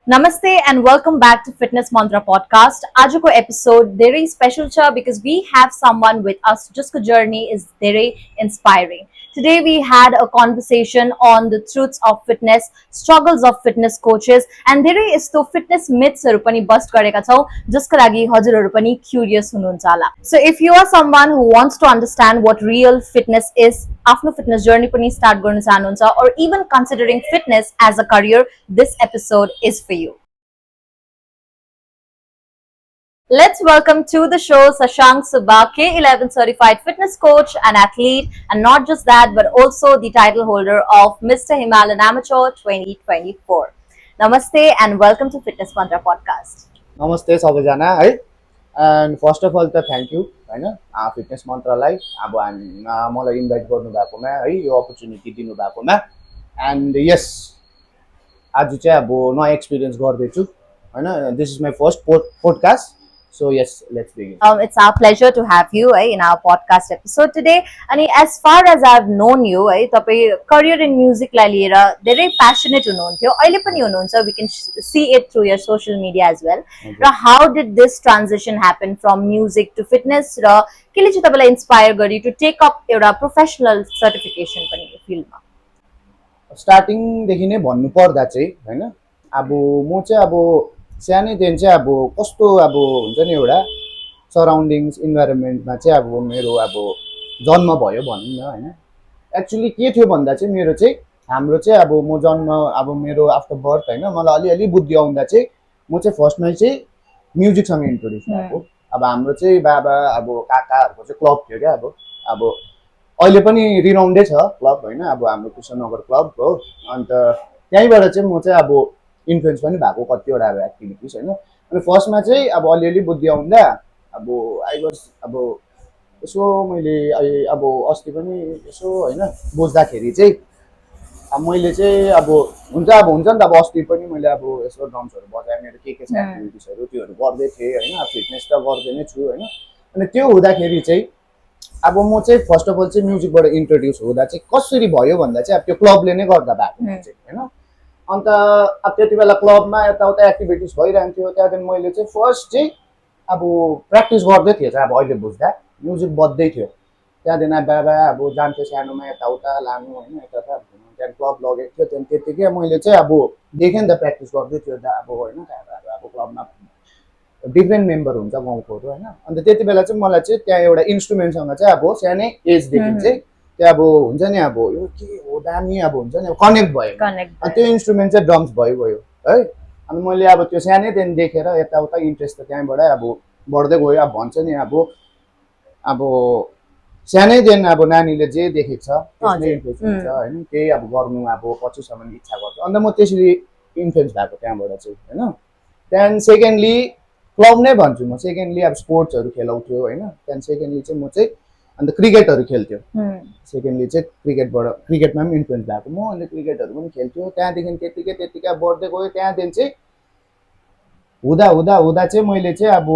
Namaste and welcome back to Fitness Mantra podcast. Ajuko episode very special cha because we have someone with us. Jisko journey is very inspiring. Today we had a conversation on the truths of fitness, struggles of fitness coaches, and धेरै यस्तो fitness mythsहरू पनि bust गरेका छौं जसको लागि हजुरहरू पनि curious हुनुहुन्छ होला. So if you are someone who wants to understand what real fitness is, आफ्नो fitness journey पनि start गर्न चाहनुहुन्छ or even considering fitness as a career, this episode is for you. Let's welcome to the show Sashank Subba, K11 certified fitness coach and athlete, and not just that, but also the title holder of Mr. Himalayan Amateur 2024. Namaste and welcome to Fitness Mantra podcast. नमस्ते सबैजना है and first of all त thank you होइन fitness मन्त्रलाई अब मलाई invite गर्नुभएकोमा है यो अपर्च्युनिटी दिनुभएकोमा एन्ड यस आज चाहिँ अब नयाँ एक्सपिरियन्स गर्दैछु होइन this is my first podcast so yes let's begin It's our pleasure to have you in our podcast episode today. And as far as I've known you, तपाईं career in music लाई लिएर धेरै passionate हुनुहुन्थ्यो. अहिले पनि हुनुहुन्छ. We can see it through your social media as well. र how did this transition happen from music to fitness? र केले चाहिँ तपाईलाई inspire गर्यो to take up एउटा professional certification पनि यो फिल्डमा? स्टार्टिङदेखि नै भन्नु पर्दा चाहिँ होइन अब म चाहिँ अब सानैदेखि चाहिँ अब कस्तो अब हुन्छ नि एउटा सराउन्डिङ्स इन्भाइरोमेन्टमा चाहिँ अब मेरो अब जन्म भयो भनौँ न होइन एक्चुली के थियो भन्दा चाहिँ मेरो चाहिँ हाम्रो चाहिँ अब म जन्म अब मेरो आफ्टर बर्थ होइन मलाई अलिअलि बुद्धि आउँदा चाहिँ म चाहिँ फर्स्टमा चाहिँ म्युजिकसँग इन्ट्रोड्युस भएको अब हाम्रो चाहिँ बाबा अब काकाहरूको चाहिँ क्लब थियो क्या अब अहिले पनि रिनाउन्डै छ क्लब होइन अब हाम्रो कृष्णनगर क्लब हो अन्त त्यहीँबाट चाहिँ म चाहिँ अब इन्फ्लुएन्स पनि भएको कतिवटा अब एक्टिभिटिज होइन अनि फर्स्टमा चाहिँ अब अलिअलि बुद्धि आउँदा अब आई वाज अब यसो मैले अब अस्ति पनि यसो होइन बुझ्दाखेरि चाहिँ अब मैले चाहिँ अब हुन्छ नि त अब अस्ति पनि मैले अब यसो ड्रम्सहरू बजाएँ मेरो के छ एक्टिभिटिजहरू त्योहरू गर्दै थिएँ होइन फिटनेस त गर्दै नै छु होइन अनि त्यो हुँदाखेरि चाहिँ अब म चाहिँ फर्स्ट अफ अल चाहिँ म्युजिकबाट इन्ट्रोड्युस हुँदा चाहिँ कसरी भयो भन्दा चाहिँ अब त्यो क्लबले नै गर्दा भएको चाहिँ होइन अन्त अब त्यति बेला क्लबमा यताउता एक्टिभिटिज भइरहन्थ्यो त्यहाँदेखि मैले चाहिँ फर्स्ट चाहिँ अब प्र्याक्टिस गर्दै थिएँ अब अहिले बुझ्दा म्युजिक बज्दै थियो त्यहाँदेखि बाबा अब जान्थ्यो सानोमा यताउता लानु होइन यता त्यहाँदेखि क्लब लगेको थियो त्यहाँदेखि त्यत्तिकै मैले चाहिँ अब देखेँ नि त प्र्याक्टिस गर्दै थियो अब होइन अब क्लबमा डिफ्रेन्ट मेम्बर हुन्छ गाउँकोहरू होइन अन्त त्यति बेला चाहिँ मलाई चाहिँ त्यहाँ एउटा इन्स्ट्रुमेन्टसँग चाहिँ अब सानै एजदेखि चाहिँ त्यो अब हुन्छ नि अब यो के हो दामी अब हुन्छ नि अब कनेक्ट भयो अनि त्यो इन्स्ट्रुमेन्ट चाहिँ ड्रम्स भइगयो है अनि मैले अब त्यो सानैदेखि देखेर यताउता इन्ट्रेस्ट त त्यहाँबाटै अब बढ्दै गयो अब भन्छ नि अब सानैदेखि अब नानीले जे देखेको छ त्यसमै इन्ट्रेस्ट हुन्छ होइन केही अब गर्नु अब पछिसम्म इच्छा गर्छ अन्त म त्यसरी इन्फ्लुएन्स भएको त्यहाँबाट चाहिँ होइन त्यहाँदेखि सेकेन्डली क्लब नै भन्छु म सेकेन्डली अब स्पोर्ट्सहरू खेलाउँथ्यो होइन त्यहाँदेखि सेकेन्डली चाहिँ म चाहिँ अन्त क्रिकेटहरू खेल्थ्यो सेकेन्डली चाहिँ क्रिकेटमा पनि इन्फ्लुएन्स भएको म अन्त क्रिकेटहरू पनि खेल्थ्यो त्यहाँदेखि त्यत्तिकै बढ्दै गयो त्यहाँदेखि चाहिँ हुँदा चाहिँ मैले चाहिँ अब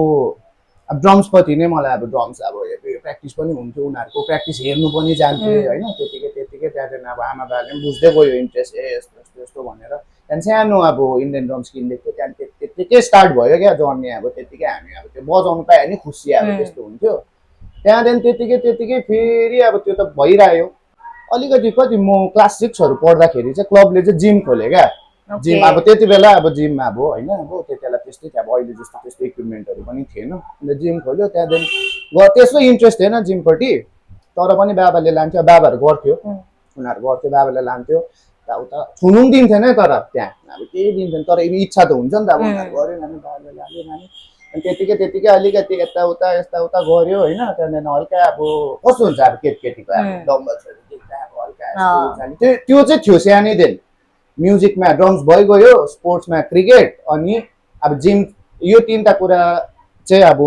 ड्रम्सपट्टि नै मलाई अब ड्रम्स अब प्र्याक्टिस पनि हुन्थ्यो उनीहरूको प्र्याक्टिस हेर्नु पनि जान्थेँ होइन त्यत्तिकै त्यहाँदेखि अब आमा बाबाले पनि बुझ्दै गयो इन्ट्रेस्ट यस्तो यस्तो भनेर त्यहाँदेखि सानो अब इन्डियन ड्रम्स किनिदिएको थियो त्यहाँदेखि त्यत्तिकै स्टार्ट भयो क्या जर्नी अब त्यत्तिकै हामी अब त्यो बजाउनु पायो भने खुसी अब त्यस्तो हुन्थ्यो त्यहाँदेखि त्यत्तिकै फेरि अब त्यो त भइरह्यो अलिकति कति म क्लास 6हरू पढ्दाखेरि चाहिँ क्लबले चाहिँ जिम खोल्यो क्या जिम अब त्यति बेला अब जिममा अब होइन अब त्यति बेला त्यस्तै थियो अब अहिले जस्तो त्यस्तो इक्विपमेन्टहरू पनि थिएन अन्त जिम खोल्यो त्यहाँदेखि त्यस्तो इन्ट्रेस्ट थिएन जिमपट्टि तर पनि बाबाले लान्थ्यो बाबाहरू गर्थ्यो उनीहरू गर्थ्यो बाबाले लान्थ्यो उता छुनु पनि दिन्थेन तर त्यहाँ अब केही दिन्थेन तर इच्छा त हुन्छ नि त अब उनीहरू गऱ्यो भने बाबाले लाने अनि त्यत्तिकै अलिकति यताउता गऱ्यो होइन त्यहाँदेखि हल्का अब कस्तो हुन्छ अब केटीको अब डम्बल्सहरू देख्दा अब हल्का त्यो चाहिँ थियो सानैदेखि म्युजिकमा ड्रम्स भइगयो स्पोर्ट्समा क्रिकेट अनि अब जिम यो तिनवटा कुरा चाहिँ अब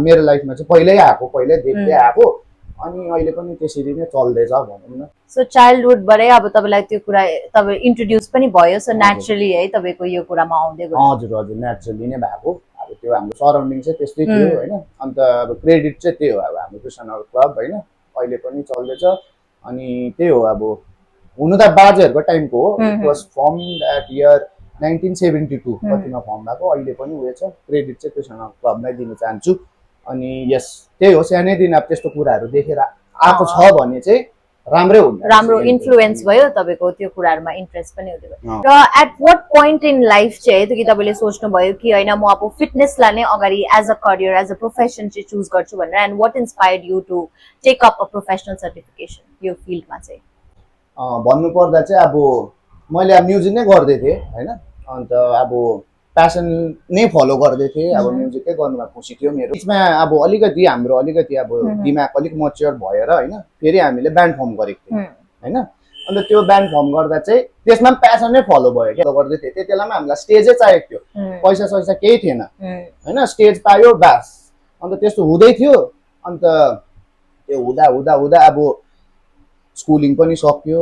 मेरो लाइफमा चाहिँ पहिल्यै देख्दै आएको अनि अहिले पनि त्यसरी नै चल्दैछ भनौँ न सो चाइल्डहुडबाटै अब तपाईँलाई त्यो कुरा तपाईँ इन्ट्रोड्युस पनि भयो सो नेचुरली है तपाईँको यो कुरामा आउँदै गयो हजुर नेचुरली नै भएको अब त्यो हाम्रो सराउन्डिङ चाहिँ त्यस्तै थियो होइन अन्त अब क्रेडिट चाहिँ त्यही हो अब हाम्रो कृष्णनगर क्लब होइन अहिले पनि चल्दैछ अनि त्यही हो अब हुनु त बाजेहरूको टाइमको हो it was from that year 1972 कतिमा फर्म भएको, अहिले पनि उयो छ। क्रेडिट चाहिँ त्योसँग क्लबमै दिन चाहन्छु। अनि यस त्यही हो, सानैदेखि अब त्यस्तो कुराहरू देखेर आएको छ भने चाहिँ राम्रै हुन्छ, राम्रो इन्फ्लुएन्स भयो तपाईँको त्यो कुराहरूमा इन्ट्रेस्ट पनि हुँदै भयो। र at what point in life चाहिँ कि तपाईँले सोच्नुभयो कि होइन म अब फिटनेसलाई नै अगाडि as a career as a profession चाहिँ चुज गर्छु भनेर, and what inspired you to take up a professional certification यो फिल्डमा चाहिँ? भन्नुपर्दा चाहिँ अब मैले अब म्युजिक नै गर्दै थिएँ होइन, अन्त अब प्यासन नै फलो गर्दै थिएँ। अब म्युजिकै गर्नुमा खुसी थियो मेरो। बिचमा अब अलिकति हाम्रो अलिकति अब दिमाग अलिक मच्योर भएर होइन, फेरि हामीले ब्यान्ड फर्म गरेको थियौँ होइन। अन्त त्यो ब्यान्ड फर्म गर्दा चाहिँ त्यसमा पनि प्यासन नै फलो भयो क्या, गर्दै थिएँ। त्यति बेला पनि हामीलाई स्टेजै चाहिएको थियो, पैसा सैसा केही थिएन होइन। स्टेज पायो बास, अन्त त्यस्तो हुँदै थियो। अन्त त्यो हुँदा हुँदा हुँदा अब स्कुलिङ पनि सक्यो,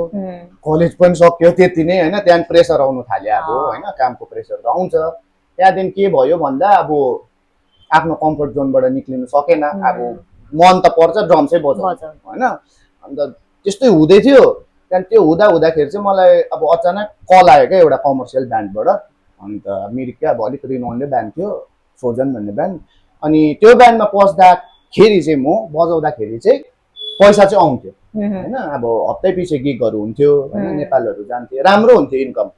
कलेज पनि सक्यो, त्यति नै होइन। त्यहाँदेखि प्रेसर आउनु थाल्यो अब होइन, कामको प्रेसर त आउँछ। त्यहाँदेखि के भयो भन्दा अब आफ्नो कम्फर्ट जोनबाट निक्लिनु सकेन। अब मन त पर्छ ड्रम चाहिँ बजाउनु होइन। अन्त त्यस्तै हुँदै थियो। त्यहाँदेखि त्यो हुँदा हुँदाखेरि चाहिँ मलाई अब अचानक कल आयो क्या एउटा कमर्सियल ब्यान्डबाट। अन्त मिरिककै अब अलिक रिनाउन्डै ब्यान्ड थियो, फ्रोजन भन्ने ब्यान्ड। अनि त्यो ब्यान्डमा पस्दाखेरि चाहिँ म बजाउँदाखेरि चाहिँ पैसा चाहिँ आउँथ्यो होइन। अब हप्तै पछि गिगहरू हुन्थ्यो होइन, नेपालहरू जान्थ्यो, राम्रो हुन्थ्यो इन्कम,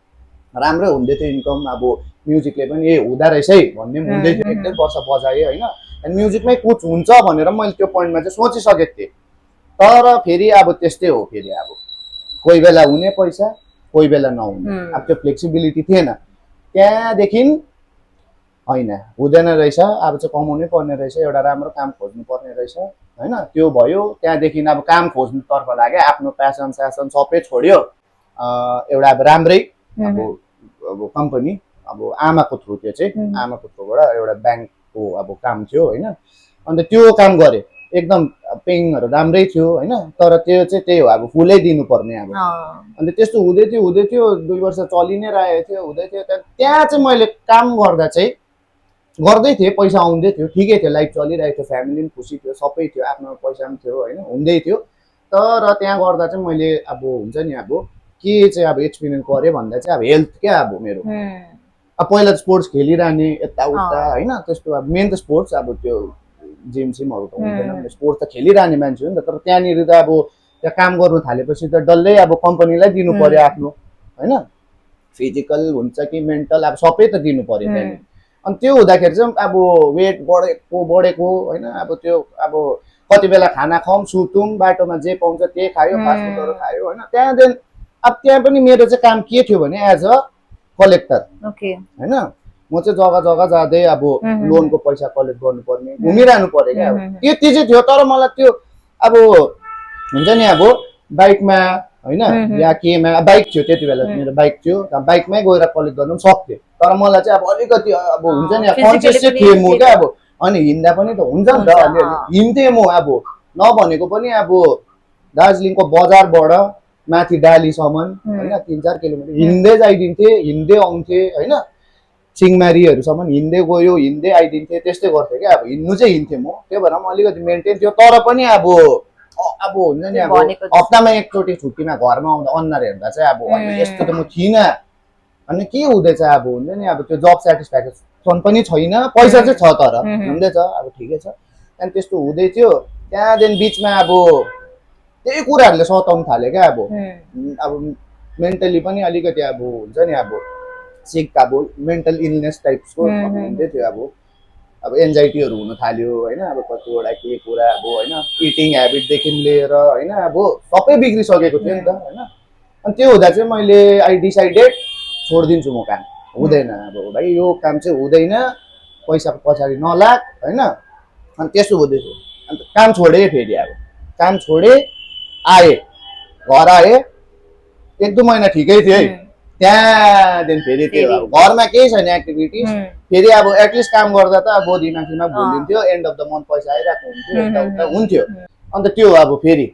राम्रै हुँदै थियो इन्कम। अब म्युजिकले पनि ए हुँदा रहेछ है भन्ने हुँदै थियो। 1.5 वर्ष बजाएँ होइन। अनि म्युजिकमै कुछ हुन्छ भनेर मैले त्यो पोइन्टमा चाहिँ सोचिसकेको थिएँ। तर फेरि अब त्यस्तै हो, फेरि अब कोही बेला हुने पैसा, कोही बेला नहुने, अब त्यो फ्लेक्सिबिलिटी थिएन। त्यहाँदेखि होइन हुँदैन रहेछ, अब चाहिँ कमाउनै पर्ने रहेछ, एउटा राम्रो काम खोज्नु पर्ने रहेछ होइन। त्यो भयो। त्यहाँदेखि अब काम खोज्नुतर्फ लाग्यो, आफ्नो प्यासन स्यासन सबै छोड्यो। एउटा अब राम्रै अब कम्पनी, अब आमाको थ्रु, त्यो चाहिँ आमाको थ्रुबाट एउटा ब्याङ्कको अब काम थियो होइन। अन्त त्यो काम गरेँ, एकदम पेइङहरू राम्रै थियो होइन। तर त्यो चाहिँ त्यही हो, अब फुलै दिनुपर्ने अब। अन्त त्यस्तो हुँदै थियो 2 वर्ष चलि नै रहेको थियो, हुँदै थियो। त्यहाँ चाहिँ मैले काम गर्दा चाहिँ गर्दै थिएँ, पैसा आउँदै थियो, ठिकै थियो, लाइफ चलिरहेको थियो, फ्यामिली पनि खुसी थियो, सबै थियो, आफ्नो पैसा पनि थियो होइन, हुँदै थियो। तर त्यहाँ गर्दा चाहिँ मैले अब हुन्छ नि अब के चाहिँ अब एक्सपिरियन्स गरेँ भन्दा चाहिँ अब हेल्थ क्या अब मेरो। अब पहिला त स्पोर्ट्स खेलिरहने यताउता होइन, त्यस्तो अब मेन त स्पोर्ट्स, अब त्यो जिम सिमहरू त हुँदैन, स्पोर्ट्स त खेलिरहने मान्छे हो नि त। तर त्यहाँनिर त अब त्यहाँ काम गर्नु थालेपछि त डल्लै अब कम्पनीलाई दिनु पर्यो आफ्नो होइन, फिजिकल हुन्छ कि मेन्टल, अब सबै त दिनु पर्यो त्यहाँनिर। अनि त्यो हुँदाखेरि चाहिँ अब वेट बढेको होइन। अब त्यो अब कति बेला खाना खाऊँ सुतौँ, बाटोमा जे पाउँछ त्यही खायो, फास्टफुडहरू खायो होइन। त्यहाँदेखि अब त्यहाँ पनि मेरो चाहिँ काम के थियो भने एज अ कलेक्टर होइन। म चाहिँ जग्गा जग्गा जाँदै अब लोनको पैसा कलेक्ट गर्नुपर्ने, घुमिरहनु पर्यो क्या अब, त्यति चाहिँ थियो। तर मलाई त्यो अब हुन्छ नि अब बाइकमा होइन या केमा, बाइक थियो त्यति बेला मेरो, बाइक थियो, बाइकमै गएर कलेक्ट गर्नु पनि सक्थेँ। तर मलाई चाहिँ अब अलिकति अब हुन्छ नि कन्सियस चाहिँ थिएँ म क्या अब। अनि हिँड्दा पनि त हुन्छ नि त, अलिअलि हिँड्थेँ म। अब नभनेको पनि अब दार्जिलिङको बजारबाट माथि डालीसम्म होइन 3-4 किलोमिटर हिँड्दै जाइदिन्थेँ, हिँड्दै आउँथेँ होइन। सिंहमारीहरूसम्म हिँड्दै गयो, हिँड्दै आइदिन्थेँ, त्यस्तै गर्थेँ क्या। अब हिँड्नु चाहिँ हिँड्थेँ म, त्यही भएर म अलिकति मेन्टेन थियो। तर पनि अब हुन्छ नि अब हप्तामा एकचोटि छुट्टीमा घरमा आउँदा अनुहार हेर्दा चाहिँ अब होइन यस्तो त म थिइनँ। अनि के हुँदैछ अब हुन्छ नि अब त्यो जब सेटिस्फ्याक्सन पनि छैन, पैसा चाहिँ छ तर हुँदैछ अब ठिकै छ। त्यहाँदेखि त्यस्तो हुँदै थियो। त्यहाँदेखि बिचमा अब त्यही कुराहरूले सताउनु थाल्यो क्या। अब मेन्टली पनि अलिकति अब हुन्छ नि अब सिक, अब मेन्टल इलनेस टाइप्सको हुँदै थियो। अब एन्जाइटीहरू हुन थाल्यो होइन। अब कतिवटा के कुरा अब होइन, इटिङ ह्याबिटदेखि लिएर होइन अब सबै बिग्रिसकेको थियो नि त होइन। अनि त्यो हुँदा चाहिँ मैले आई डिसाइडेड छोडिदिन्छु म काम, हुँदैन अब भाइ यो काम चाहिँ हुँदैन, पैसाको पछाडि नलाग होइन। अनि त्यसो हुँदै थियो। अन्त काम छोडेँ, फेरि अब काम छोडेँ, आएँ घर आएँ, 1-2 महिना ठिकै थियो है। त्यहाँदेखि फेरि त्यो अब घरमा केही छैन एक्टिभिटिज, फेरि अब एटलिस्ट काम गर्दा त अब दिमाग भुलिन्थ्यो, एन्ड अफ द मन्थ पैसा आइरहेको हुन्थ्यो, यताउता हुन्थ्यो। अन्त त्यो अब फेरि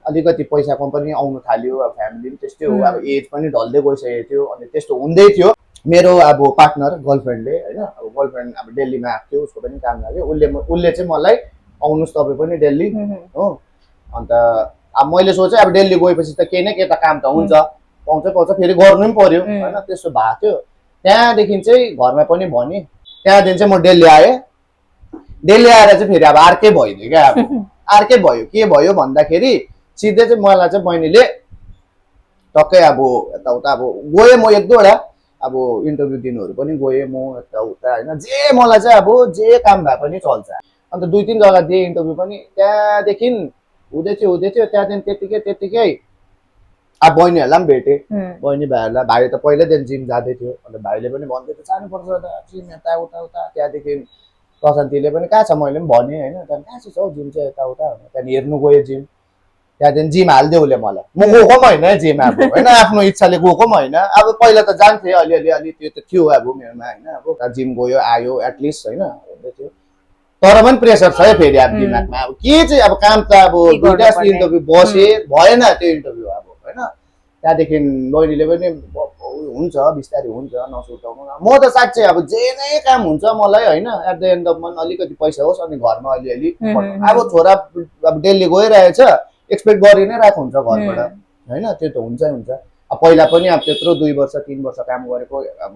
अलिकति पैसा पनि आउनु थाल्यो, अब फ्यामिली पनि त्यस्तै हो, अब एज पनि ढल्दै गइसकेको थियो। अनि त्यस्तो हुँदै थियो। मेरो अब पार्टनर गर्लफ्रेन्डले होइन, अब गर्लफ्रेन्ड अब दिल्लीमा आएको थियो, उसको पनि काम लाग्यो, उसले चाहिँ मलाई आउनुहोस् तपाईँ पनि दिल्ली हो। अन्त अब मैले सोचेँ अब दिल्ली गएपछि त केही न केही त काम त हुन्छ, पाउँछ फेरि गर्नु पनि पर्यो होइन, त्यस्तो भएको थियो। त्यहाँदेखि चाहिँ घरमा पनि भने, त्यहाँदेखि चाहिँ म दिल्ली आएँ। दिल्ली आएर चाहिँ फेरि अब अर्कै भइदियो क्या, अब अर्कै भयो। के भयो भन्दाखेरि सिधै चाहिँ मलाई चाहिँ बहिनीले टक्कै अब यताउता अब गएँ म 1-2 वटा अब इन्टरभ्यू दिनुहरू पनि गएँ म यताउता होइन, जे मलाई चाहिँ अब जे काम भए पनि चल्छ। अन्त 2-3 जग्गा दिएँ इन्टरभ्यू पनि। त्यहाँदेखि हुँदै थियो त्यहाँदेखि त्यतिकै अब बहिनीहरूलाई पनि भेटेँ। बहिनी भाइहरूलाई, भाइ त पहिल्यैदेखि जिम जाँदै थियो। अन्त भाइले पनि भन्दै थियो जानुपर्छ त जिम यताउता। त्यहाँदेखि प्रशान्तिले पनि कहाँ छ, मैले पनि भनेँ होइन, त्यहाँदेखि कहाँ छ हौ जिम चाहिँ यताउता, त्यहाँदेखि हेर्नु गयो जिम। त्यहाँदेखि जिम हालिदियो उसले मलाई, म गएको पनि होइन जिम अब होइन, आफ्नो इच्छाले गएको पनि होइन। अब पहिला त जान्थेँ अलि त्यो त थियो अब मेरोमा होइन, अब जिम गयो आयो एटलिस्ट होइन हुँदै थियो। तर पनि प्रेसर छ है फेरि अब दिमागमा, अब के चाहिँ अब काम त अब 2टा जस्तो इन्टरभ्यू बसेँ, भएन त्यो इन्टरभ्यू अब होइन। त्यहाँदेखि बहिनीले पनि हुन्छ बिस्तारै हुन्छ नसुर्ताउनु। म त साँच्चै अब जे नै काम हुन्छ मलाई होइन, at the end of month अलिकति पैसा होस् अनि घरमा अलिअलि। अब छोरा अब दिल्ली गइरहेछ, एक्सपेक्ट गरि नै रहेको हुन्छ घरबाट होइन, त्यो त हुन्छ। अब पहिला पनि अब त्यत्रो 2 वर्ष 3 वर्ष काम गरेको अब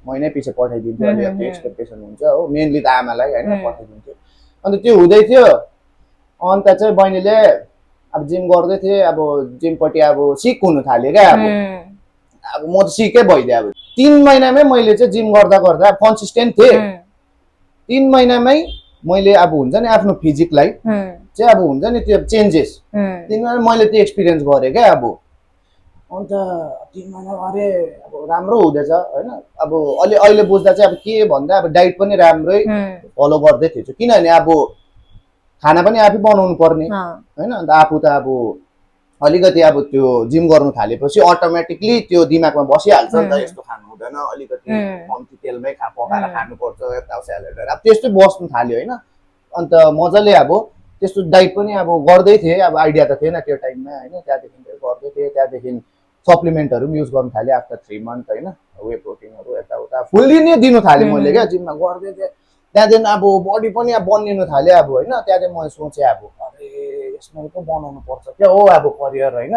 महिनै पछि पठाइदिन्थ्यो, अलिकति एक्सपेक्टेसन हुन्छ हो, मेनली त आमालाई होइन पठाइदिन्थ्यो। अन्त त्यो हुँदै थियो। अन्त चाहिँ बहिनीले अब जिम गर्दै थिएँ, अब जिमपट्टि अब सिक हुनु थाल्यो क्या, अब म त सिकै भइदिएँ। अब 3 महिनामै मैले चाहिँ जिम गर्दा गर्दा कन्सिस्टेन्ट थिएँ। 3 महिनामै मैले अब हुन्छ नि आफ्नो फिजिकलाई चाहिँ अब हुन्छ नि त्यो चेन्जेस 3 महिना मैले त्यो एक्सपिरियन्स गरेँ क्या। अब अन्त 3 महिना अरे अब राम्रो हुँदैछ होइन। अब अहिले बुझ्दा चाहिँ अब के भन्दा अब डाइट पनि राम्रै फलो गर्दै थिएछु, किनभने अब खाना पनि आफै बनाउनु पर्ने होइन। अन्त आफू त अब अलिकति अब त्यो जिम गर्नु थालेपछि अटोमेटिकली त्यो दिमागमा बसिहाल्छ नि त, यस्तो खानु हुँदैन, अलिकति कम्ती तेलमै पकाएर खानुपर्छ, यता स्यालेडहरू अब त्यस्तै बस्नु थाल्यो होइन। अन्त मजाले अब त्यस्तो डाइट पनि अब गर्दै थिएँ, अब आइडिया त थिएन त्यो टाइममा होइन। त्यहाँदेखि गर्दै थिएँ, त्यहाँदेखि सप्लिमेन्टहरू पनि युज गर्नु थालेँ आफ्टर 3 मन्थ होइन, वे प्रोटिनहरू यताउता फुल्ली नै दिनु थालेँ मैले क्या, जिममा गर्दै थिएँ। त्यहाँदेखि अब बडी पनि अब बनिनु थाल्यो अब होइन। त्यहाँदेखि मैले सोचेँ अब अरे यसमा पो बनाउनु पर्छ क्या हो अब करियर होइन,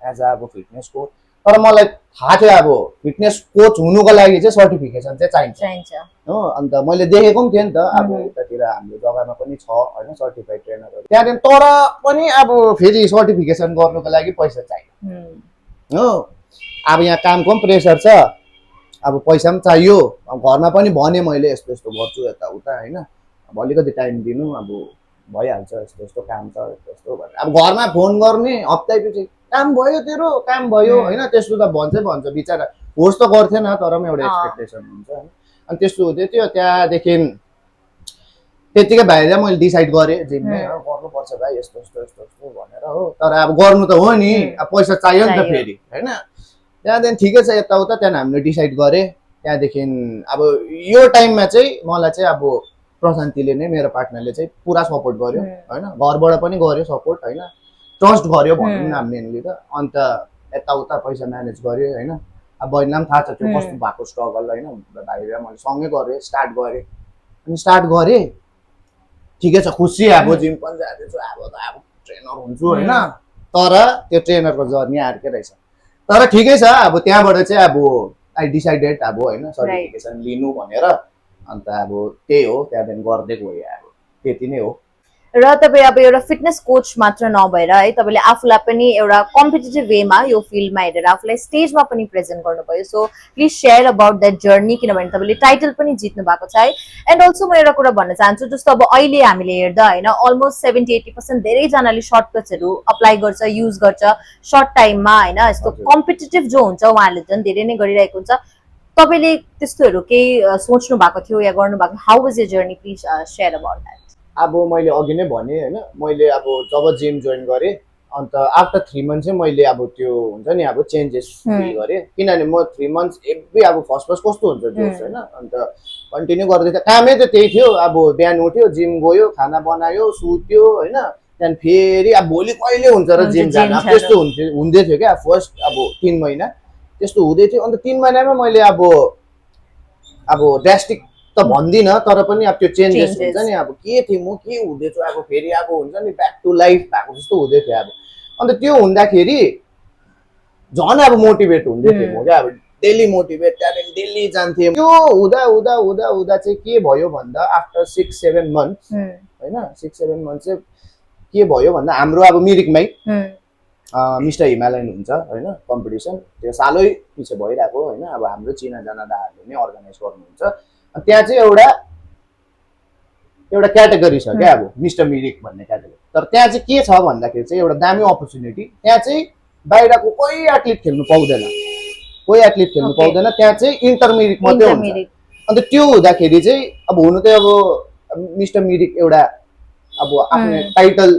एज अब फिटनेस कोच। तर मलाई थाहा थियो अब फिटनेस कोच हुनुको लागि चाहिँ सर्टिफिकेसन चाहिँ चाहिन्छ हो। अन्त मैले देखेको पनि थिएँ नि त अब उतातिर हाम्रो जग्गामा पनि छ होइन सर्टिफाइड ट्रेनरहरू। त्यहाँदेखि तर पनि अब फेरि सर्टिफिकेसन गर्नुको लागि पैसा चाहियो हो। अब यहाँ कामको पनि प्रेसर छ, अब पैसा पनि चाहियो। अब घरमा पनि भने मैले यस्तो यस्तो गर्छु यताउता होइन, अब अलिकति टाइम दिनु, अब भइहाल्छ, यस्तो यस्तो काम छ यस्तो यस्तो भनेर। अब घरमा फोन गर्ने हप्तैपछि काम भयो तेरो, काम भयो होइन, त्यस्तो त भन्छ बिचरा। होस् त गर्थेन तर पनि एउटा एक्सपेक्टेसन हुन्छ होइन। अनि त्यस्तो हुँदै थियो। त्यहाँदेखि त्यतिकै भाइलाई मैले डिसाइड गरेँ जिममै गर्नुपर्छ भाइ यस्तो भनेर हो। तर अब गर्नु त हो नि, अब पैसा चाहियो नि त फेरि होइन। त्यहाँदेखि ठिकै छ यताउता, त्यहाँदेखि हामीले डिसाइड गरेँ। त्यहाँदेखि अब यो टाइममा चाहिँ मलाई चाहिँ अब प्रशान्तिले नै मेरो पार्टनरले चाहिँ पुरा सपोर्ट गर्यो होइन, घरबाट पनि गर्यो सपोर्ट होइन, ट्रस्ट गर्यो भनौँ न मेनली त। अन्त यताउता पैसा म्यानेज गर्यो होइन। अब बहिनीलाई पनि थाहा छ त्यो कस्तो भएको स्ट्रगल होइन। भाइले मैले सँगै गरेँ, स्टार्ट गरेँ ठिकै छ खुसी। अब जिम पनि जाँदैछु, अब ट्रेनर हुन्छु होइन। तर त्यो ट्रेनरको जर्नी अर्कै रहेछ। तर ठिकै छ अब त्यहाँबाट चाहिँ अब आई डिसाइडेड अब होइन सर्टिफिकेसन लिनु भनेर। अन्त अब त्यही हो, त्यहाँदेखि गर्दै गएँ, अब त्यति नै हो। र तपाईँ अब एउटा फिटनेस कोच मात्र नभएर है तपाईँले आफूलाई पनि एउटा कम्पिटिटिभ वेमा यो फिल्डमा हेरेर आफूलाई स्टेजमा पनि प्रेजेन्ट गर्नुभयो। So please share about that journey, किनभने तपाईँले टाइटल पनि जित्नु भएको छ है। एन्ड अल्सो म एउटा कुरा भन्न चाहन्छु, जस्तो अब अहिले हामीले हेर्दा होइन अलमोस्ट 70-80% धेरैजनाले सर्टकट्सहरू अप्लाई गर्छ, युज गर्छ सर्ट टाइममा होइन। यस्तो कम्पिटिटिभ जो हुन्छ उहाँहरूले झन् धेरै नै गरिरहेको हुन्छ। तपाईँले त्यस्तोहरू केही सोच्नु भएको थियो या गर्नुभएको, how was your journey, please share about that. अब मैले अघि नै भने होइन, मैले अब जब जिम जोइन गरेँ अन्त आफ्टर 3 मन्थ चाहिँ मैले अब त्यो हुन्छ नि अब चेन्जेस फिल गरेँ। किनभने म 3 मन्थ्स एभ्री अब फर्स्ट कस्तो हुन्छ जोस होइन। अन्त कन्टिन्यू गर्दै थियो, कामै त त्यही थियो। अब बिहान उठ्यो, जिम गयो, खाना बनायो, सुत्यो होइन। त्यहाँदेखि फेरि अब भोलि कहिले हुन्छ र जिम जान, त्यस्तो हुँदै थियो क्या फर्स्ट अब 3 महिना त्यस्तो हुँदै थियो। अन्त 3 महिनामा मैले अब ड्रास्टिक त भन्दिनँ तर पनि अब त्यो चेन्जेस हुन्छ नि। अब के थिएँ म, के हुँदैछु, अब फेरि अब हुन्छ नि ब्याक टु लाइफ भएको जस्तो हुँदै थियो अब। अन्त त्यो हुँदाखेरि झन् अब मोटिभेट हुँदै थियो म क्या। अब डेली मोटिभेट, त्यहाँदेखि डेली जान्थेँ। त्यो हुँदा हुँदा हुँदा हुँदा चाहिँ के भयो भन्दा आफ्टर 6-7 मन्थ्स होइन 6-7 मन्थ चाहिँ के भयो भन्दा हाम्रो अब मिरिकमै मिस्टर हिमालयन हुन्छ होइन कम्पिटिसन, त्यो सालै पछि भइरहेको होइन। अब हाम्रो चिनाजाना दाहरूले नै अर्गनाइज गर्नुहुन्छ। त्यहाँ चाहिँ एउटा क्याटेगोरी छ क्या, अब मिस्टर मिरिक भन्ने क्याटेगोरी। तर त्यहाँ चाहिँ के छ भन्दाखेरि चाहिँ एउटा दामी अपर्च्युनिटी, त्यहाँ चाहिँ बाहिरको कोही एथलिट खेल्नु पाउँदैन, त्यहाँ चाहिँ इन्टर मिरिक मात्रै हुन्छ। अन्त त्यो हुँदाखेरि चाहिँ अब हुनु चाहिँ अब मिस्टर मिरिक एउटा अब आफ्नो टाइटल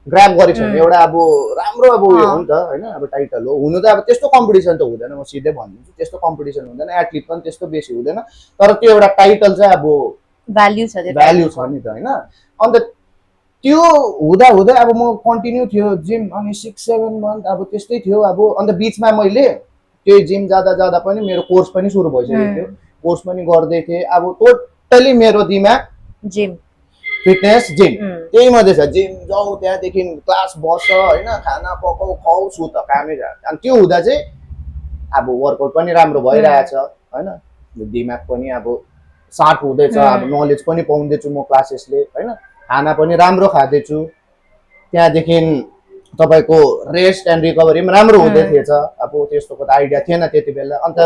ग्राब गरेको छ भने एउटा अब राम्रो अब उयो हो नि त होइन, अब टाइटल हो। हुनु त अब त्यस्तो कम्पिटिसन त हुँदैन, म सिधै भनिदिन्छु, त्यस्तो कम्पिटिसन हुँदैन, एथलिट पनि त्यस्तो बेसी हुँदैन। तर त्यो एउटा टाइटल चाहिँ अब भ्याल्यु छ नि त होइन। अन्त त्यो हुँदा हुँदै अब म कन्टिन्यू थियो जिम, अनि 6-7 मन्थ अब त्यस्तै थियो अब। अन्त बिचमा मैले त्यो जिम जाँदा जाँदा पनि मेरो कोर्स पनि सुरु भइसकेको थियो, कोर्स पनि गर्दै थिएँ। अब टोटली मेरो दिमाग जिम, फिटनेस, जिम, त्यही मात्रै छ। जिम जाऊ, त्यहाँदेखि क्लास बस होइन, खाना पकाऊ खाऊ सुत, कामै छ। अनि त्यो हुँदा चाहिँ अब वर्कआउट पनि राम्रो भइरहेछ होइन, दिमाग पनि अब सार्प हुँदैछ, अब नलेज पनि पाउँदैछु म क्लासेसले होइन, खाना पनि राम्रो खाँदैछु। त्यहाँदेखि तपाईँको रेस्ट एन्ड रिकभरी पनि राम्रो हुँदै थिएछ। अब त्यस्तोको त आइडिया थिएन त्यति बेला। अन्त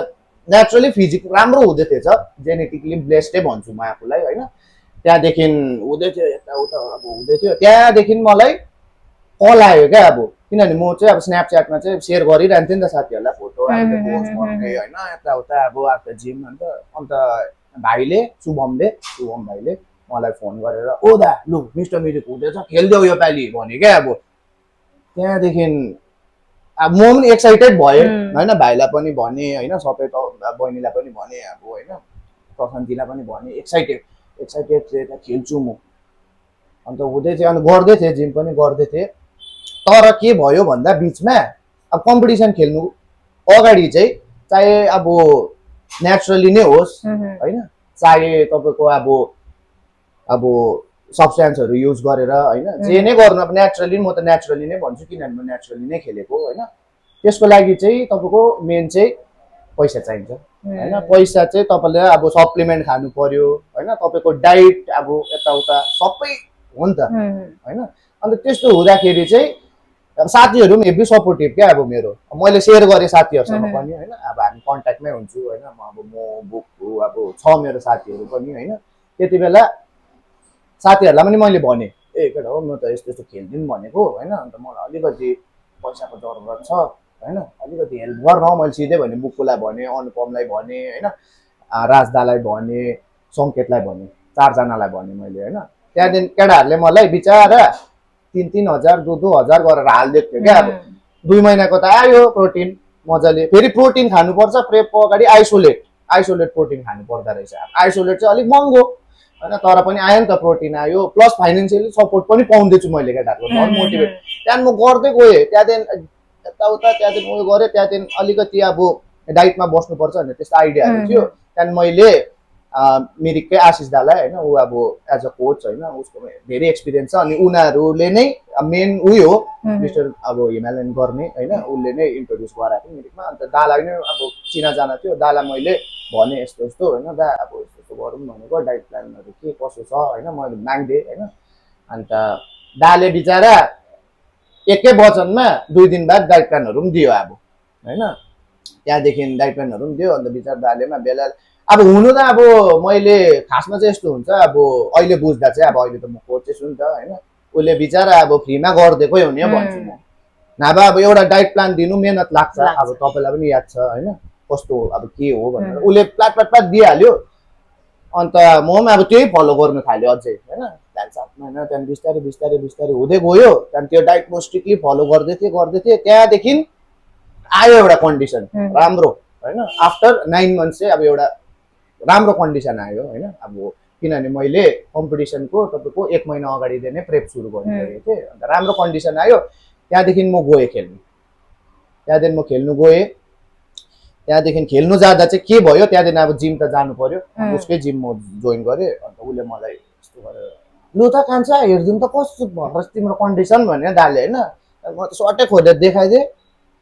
नेचुरली फिजिक राम्रो हुँदै थिएछ, जेनेटिकली ब्लेस्डै भन्छु म आफूलाई होइन। त्यहाँदेखि हुँदै थियो यताउता अब हुँदै थियो। त्यहाँदेखि मलाई कल आयो क्या, अब किनभने म चाहिँ अब स्न्यापच्याटमा चाहिँ सेयर गरिरहन्थेँ नि त साथीहरूलाई फोटो, पोस्ट गर्ने होइन यताउता अब आफ्नो जिम। अन्त भाइले शुभम भाइले मलाई फोन गरेर ओ दा लु मिस्टर मिरिक हुँदैछ खेलिदेऊ यो पालि भने क्या। अब त्यहाँदेखि अब म पनि एक्साइटेड भएँ होइन, भाइलाई पनि भने होइन, सबै बहिनीलाई पनि भने अब होइन, प्रशान्तिलाई पनि भने, एक्साइटेड थिएँ खेल्छु म। अन्त हुँदै थियो, अन्त गर्दै थिएँ, जिम पनि गर्दै थिएँ। तर के भयो भन्दा बिचमा अब कम्पिटिसन खेल्नु अगाडि चाहिँ चाहे अब नेचुरली नै होस् होइन, चाहे तपाईँको अब सब्सटेन्सहरू युज गरेर होइन, जे नै गर्नु, अब नेचुरली, म त नेचुरली नै भन्छु किनभने म नेचुरली नै खेलेको होइन। त्यसको लागि चाहिँ तपाईँको मेन चाहिँ पैसा चाहिन्छ होइन। पैसा चाहिँ तपाईँले अब सप्लिमेन्ट खानु पर्यो होइन, तपाईँको डाइट अब यताउता सबै हो नि त होइन। अन्त त्यस्तो हुँदाखेरि चाहिँ अब साथीहरू पनि हेभी सपोर्टिभ क्या। अब मैले सेयर गरेँ साथीहरूसँग पनि होइन, अब हामी कन्ट्याक्टमै हुन्छु होइन, म बुक्छु, अब छ मेरो साथीहरू पनि होइन। त्यति बेला साथीहरूलाई पनि मैले भने ए केटा हो म त यस्तो यस्तो खेल्दिनँ भनेको होइन, अन्त मलाई अलिकति पैसाको जरुरत छ होइन, अलिकति हेल्प गर्न। मैले सिधै भने बुक्कुलाई भने, अनुपमलाई भने होइन, राजदालाई भने, सङ्केतलाई भने, 4जनालाई भने मैले होइन। त्यहाँदेखि केटाहरूले मलाई बिचारा 3-3 हजार 2-2 हजार गरेर हालिदिएको थियो क्या। अब 2 महिनाको त आयो प्रोटिन मजाले। फेरि प्रोटिन खानुपर्छ प्रेपको अगाडि, आइसोलेट प्रोटिन खानु पर्दो रहेछ। आइसोलेट चाहिँ अलिक महँगो होइन, तर पनि आयो नि त, प्रोटिन आयो, प्लस फाइनेन्सियली सपोर्ट पनि पाउँदैछु मैले केटाको, झन् मोटिभेट। त्यहाँदेखि म गर्दै गएँ, त्यहाँदेखि यताउता, त्यहाँदेखि उयो गरेँ, त्यहाँदेखि अलिकति अब डाइटमा बस्नुपर्छ भन्ने त्यस्तो आइडियाहरू थियो। त्यहाँदेखि मैले मिरिककै आशिष दालाई होइन, ऊ अब एज अ कोच होइन, उसको धेरै एक्सपिरियन्स छ। अनि उनीहरूले नै मेन उयो हो मिस्टर अब हिमालयन गर्ने होइन, उसले नै इन्ट्रोड्युस गराएको मिरिकमा। अन्त दालाई नै अब चिनाजाना थियो, दालाई मैले भने यस्तो यस्तो होइन दा, अब यस्तो गरौँ भनेको, डाइट प्लानहरू के कसो छ होइन, मैले मागिदिएँ होइन। अन्त दाले बिचारा एकै वचनमा 2 दिन बाद डाइट प्लानहरू पनि दियो अब होइन। त्यहाँदेखि डाइट प्लानहरू पनि दियो। अन्त बिचारा दालेमा बेला अब हुनु त अब मैले खासमा चाहिँ यस्तो हुन्छ, अब अहिले बुझ्दा चाहिँ अब अहिले त म कोचै छु नि त होइन, उसले बिचारा अब फ्रीमा गरिदिएकै हुने भन्छु म। नभए अब एउटा डाइट प्लान दिनु मेहनत लाग्छ, अब तपाईँलाई पनि याद छ होइन कस्तो अब के हो भनेर। उसले प्लाट दिइहाल्यो। अन्त म पनि अब त्यही फलो गर्नु थाल्यो अझै होइन। त्यहाँदेखि 7 महिना, त्यहाँदेखि बिस्तारै हुँदै गयो। त्यहाँदेखि त्यो डाइट म स्ट्रिक्टली फलो गर्दै थिएँ। त्यहाँदेखि आयो एउटा कन्डिसन राम्रो होइन, आफ्टर 9 मन्थ चाहिँ अब एउटा राम्रो कन्डिसन आयो होइन। अब किनभने मैले कम्पिटिसनको तपाईँको 1 महिना अगाडिदेखि नै प्रेप सुरु गरिसकेको थिएँ। अन्त राम्रो कन्डिसन आयो। त्यहाँदेखि म गएँ खेल्नु। त्यहाँदेखि खेल्नु जाँदा चाहिँ के भयो, त्यहाँदेखि अब जिम त जानु पर्यो, उसकै जिम म जोइन गरेँ। अन्त उसले मलाई यस्तो गरेर लु त कान्छा हेरिदिउँ त कस्तो भयो तिम्रो कन्डिसन भनेर दाले होइन। म त सर्टै खोजेर देखाइदिएँ।